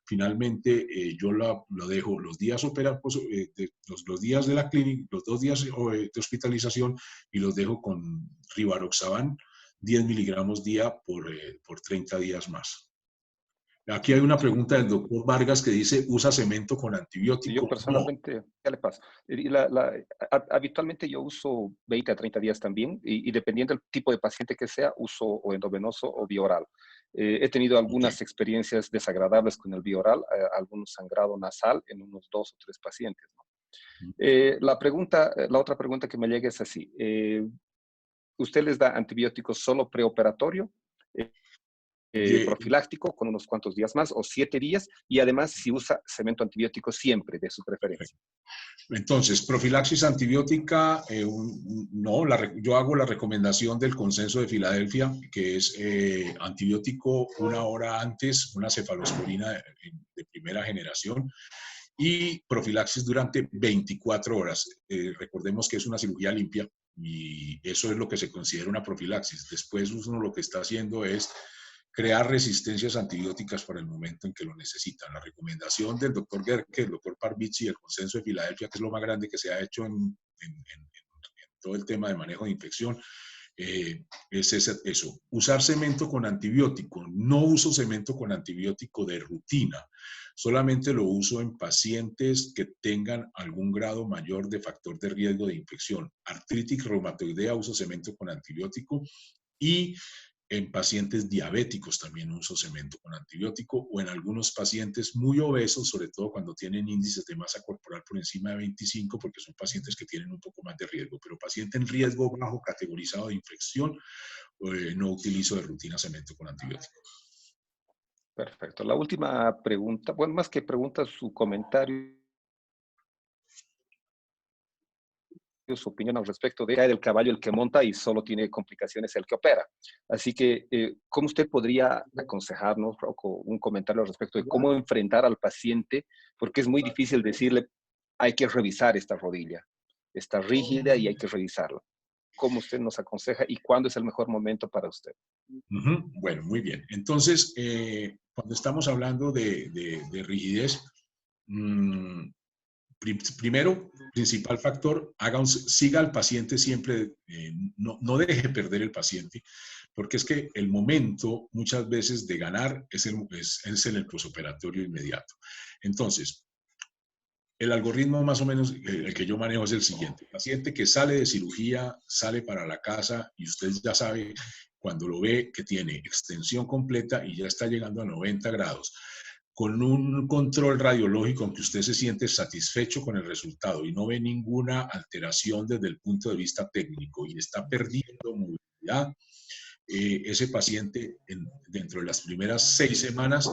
finalmente, yo lo dejo los días los días de la clínica, los 2 días de hospitalización, y los dejo con Rivaroxaban 10 miligramos día por 30 días más. Aquí hay una pregunta del doctor Vargas que dice, ¿usa cemento con antibiótico? Yo personalmente, ¿qué le pasa? Habitualmente yo uso 20 a 30 días también, y dependiendo del tipo de paciente que sea, uso o endovenoso o bioral. He tenido algunas experiencias desagradables con el bioral, algún sangrado nasal en unos 2 o 3 pacientes, ¿no? La otra pregunta que me llega es así. ¿Usted les da antibióticos solo preoperatorio, profiláctico con unos cuantos días más o 7 días? Y además, si usa cemento antibiótico siempre, de su preferencia. Entonces, profilaxis antibiótica, no, yo hago la recomendación del Consenso de Filadelfia, que es antibiótico 1 hora antes, una cefalosporina de primera generación, y profilaxis durante 24 horas. Recordemos que es una cirugía limpia y eso es lo que se considera una profilaxis. Después uno lo que está haciendo es crear resistencias antibióticas para el momento en que lo necesitan. La recomendación del doctor Gerke, el doctor Parvizi y el Consenso de Filadelfia, que es lo más grande que se ha hecho en todo el tema de manejo de infección, es eso. Usar cemento con antibiótico. No uso cemento con antibiótico de rutina. Solamente lo uso en pacientes que tengan algún grado mayor de factor de riesgo de infección. Artritis reumatoidea, uso cemento con antibiótico, y en pacientes diabéticos también uso cemento con antibiótico, o en algunos pacientes muy obesos, sobre todo cuando tienen índices de masa corporal por encima de 25, porque son pacientes que tienen un poco más de riesgo. Pero paciente en riesgo bajo categorizado de infección, no utilizo de rutina cemento con antibiótico. Perfecto. La última pregunta, bueno, más que pregunta, su comentario, su opinión al respecto de cae del caballo el que monta y solo tiene complicaciones el que opera. Así que, ¿cómo usted podría aconsejarnos un comentario al respecto de cómo enfrentar al paciente? Porque es muy difícil decirle, hay que revisar esta rodilla, está rígida y hay que revisarla. ¿Cómo usted nos aconseja y cuándo es el mejor momento para usted? Bueno, muy bien. Entonces, cuando estamos hablando de rigidez, primero, principal factor, siga al paciente siempre, no deje perder el paciente, porque es que el momento muchas veces de ganar es en el posoperatorio inmediato. Entonces, el algoritmo más o menos el que yo manejo es el siguiente. El paciente que sale de cirugía, sale para la casa y usted ya sabe cuando lo ve que tiene extensión completa y ya está llegando a 90 grados. con un control radiológico en que usted se siente satisfecho con el resultado y no ve ninguna alteración desde el punto de vista técnico y está perdiendo movilidad, ese paciente dentro de las primeras 6 semanas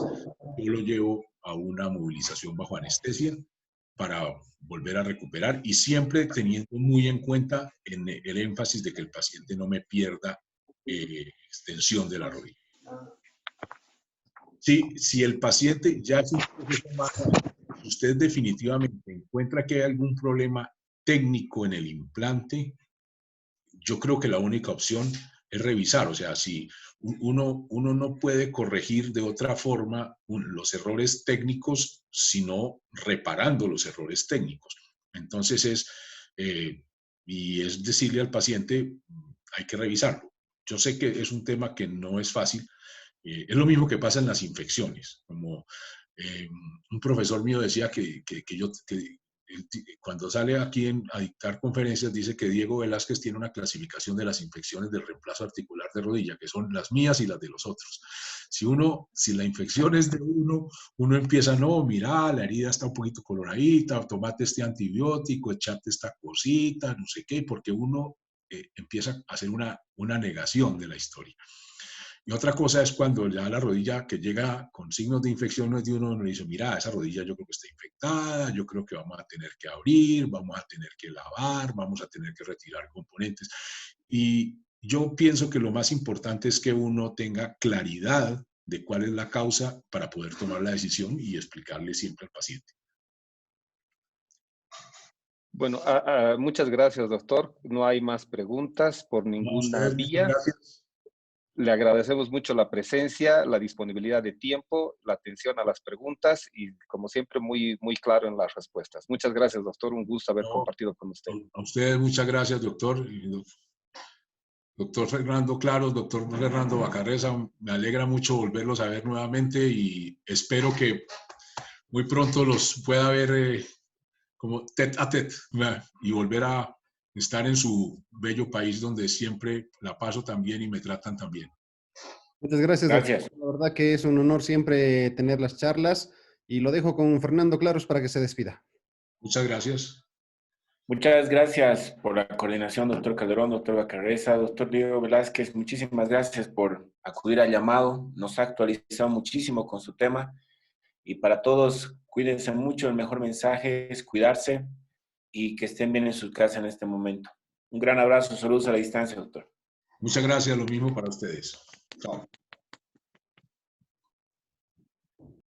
yo lo llevo a una movilización bajo anestesia para volver a recuperar y siempre teniendo muy en cuenta el énfasis de que el paciente no me pierda extensión de la rodilla. Si el paciente ya es un proceso más grave, usted definitivamente encuentra que hay algún problema técnico en el implante, yo creo que la única opción es revisar. O sea, si uno no puede corregir de otra forma los errores técnicos, sino reparando los errores técnicos. Entonces y es decirle al paciente, hay que revisarlo. Yo sé que es un tema que no es fácil. Es lo mismo que pasa en las infecciones. Como un profesor mío decía que cuando sale aquí a dictar conferencias, dice que Diego Velázquez tiene una clasificación de las infecciones del reemplazo articular de rodilla, que son las mías y las de los otros. Si la infección es de uno empieza, no, mira, la herida está un poquito coloradita, tomate este antibiótico, echate esta cosita, no sé qué, porque uno empieza a hacer una negación de la historia. Y otra cosa es cuando ya la rodilla que llega con signos de infección no es de uno le dice, mira, esa rodilla yo creo que está infectada, yo creo que vamos a tener que abrir, vamos a tener que lavar, vamos a tener que retirar componentes. Y yo pienso que lo más importante es que uno tenga claridad de cuál es la causa para poder tomar la decisión y explicarle siempre al paciente. Bueno, muchas gracias, doctor. No hay más preguntas por ninguna vía. Gracias. Le agradecemos mucho la presencia, la disponibilidad de tiempo, la atención a las preguntas y, como siempre, muy, muy claro en las respuestas. Muchas gracias, doctor. Un gusto haber compartido con usted. A ustedes muchas gracias, doctor. Doctor Fernando Claros, doctor Fernando Bacarreza, me alegra mucho volverlos a ver nuevamente y espero que muy pronto los pueda ver como tête a tête y volver a estar en su bello país donde siempre la paso tan bien y me tratan tan bien. Muchas gracias, Gracias. doctor. La verdad que es un honor siempre tener las charlas y lo dejo con Fernando Claros para que se despida. Muchas gracias. Muchas gracias por la coordinación, doctor Calderón, doctor Bacarreza, doctor Diego Velázquez. Muchísimas gracias por acudir al llamado. Nos ha actualizado muchísimo con su tema. Y para todos, cuídense mucho. El mejor mensaje es cuidarse y que estén bien en su casa en este momento. Un gran abrazo. Saludos a la distancia, doctor. Muchas gracias. Lo mismo para ustedes. Chao.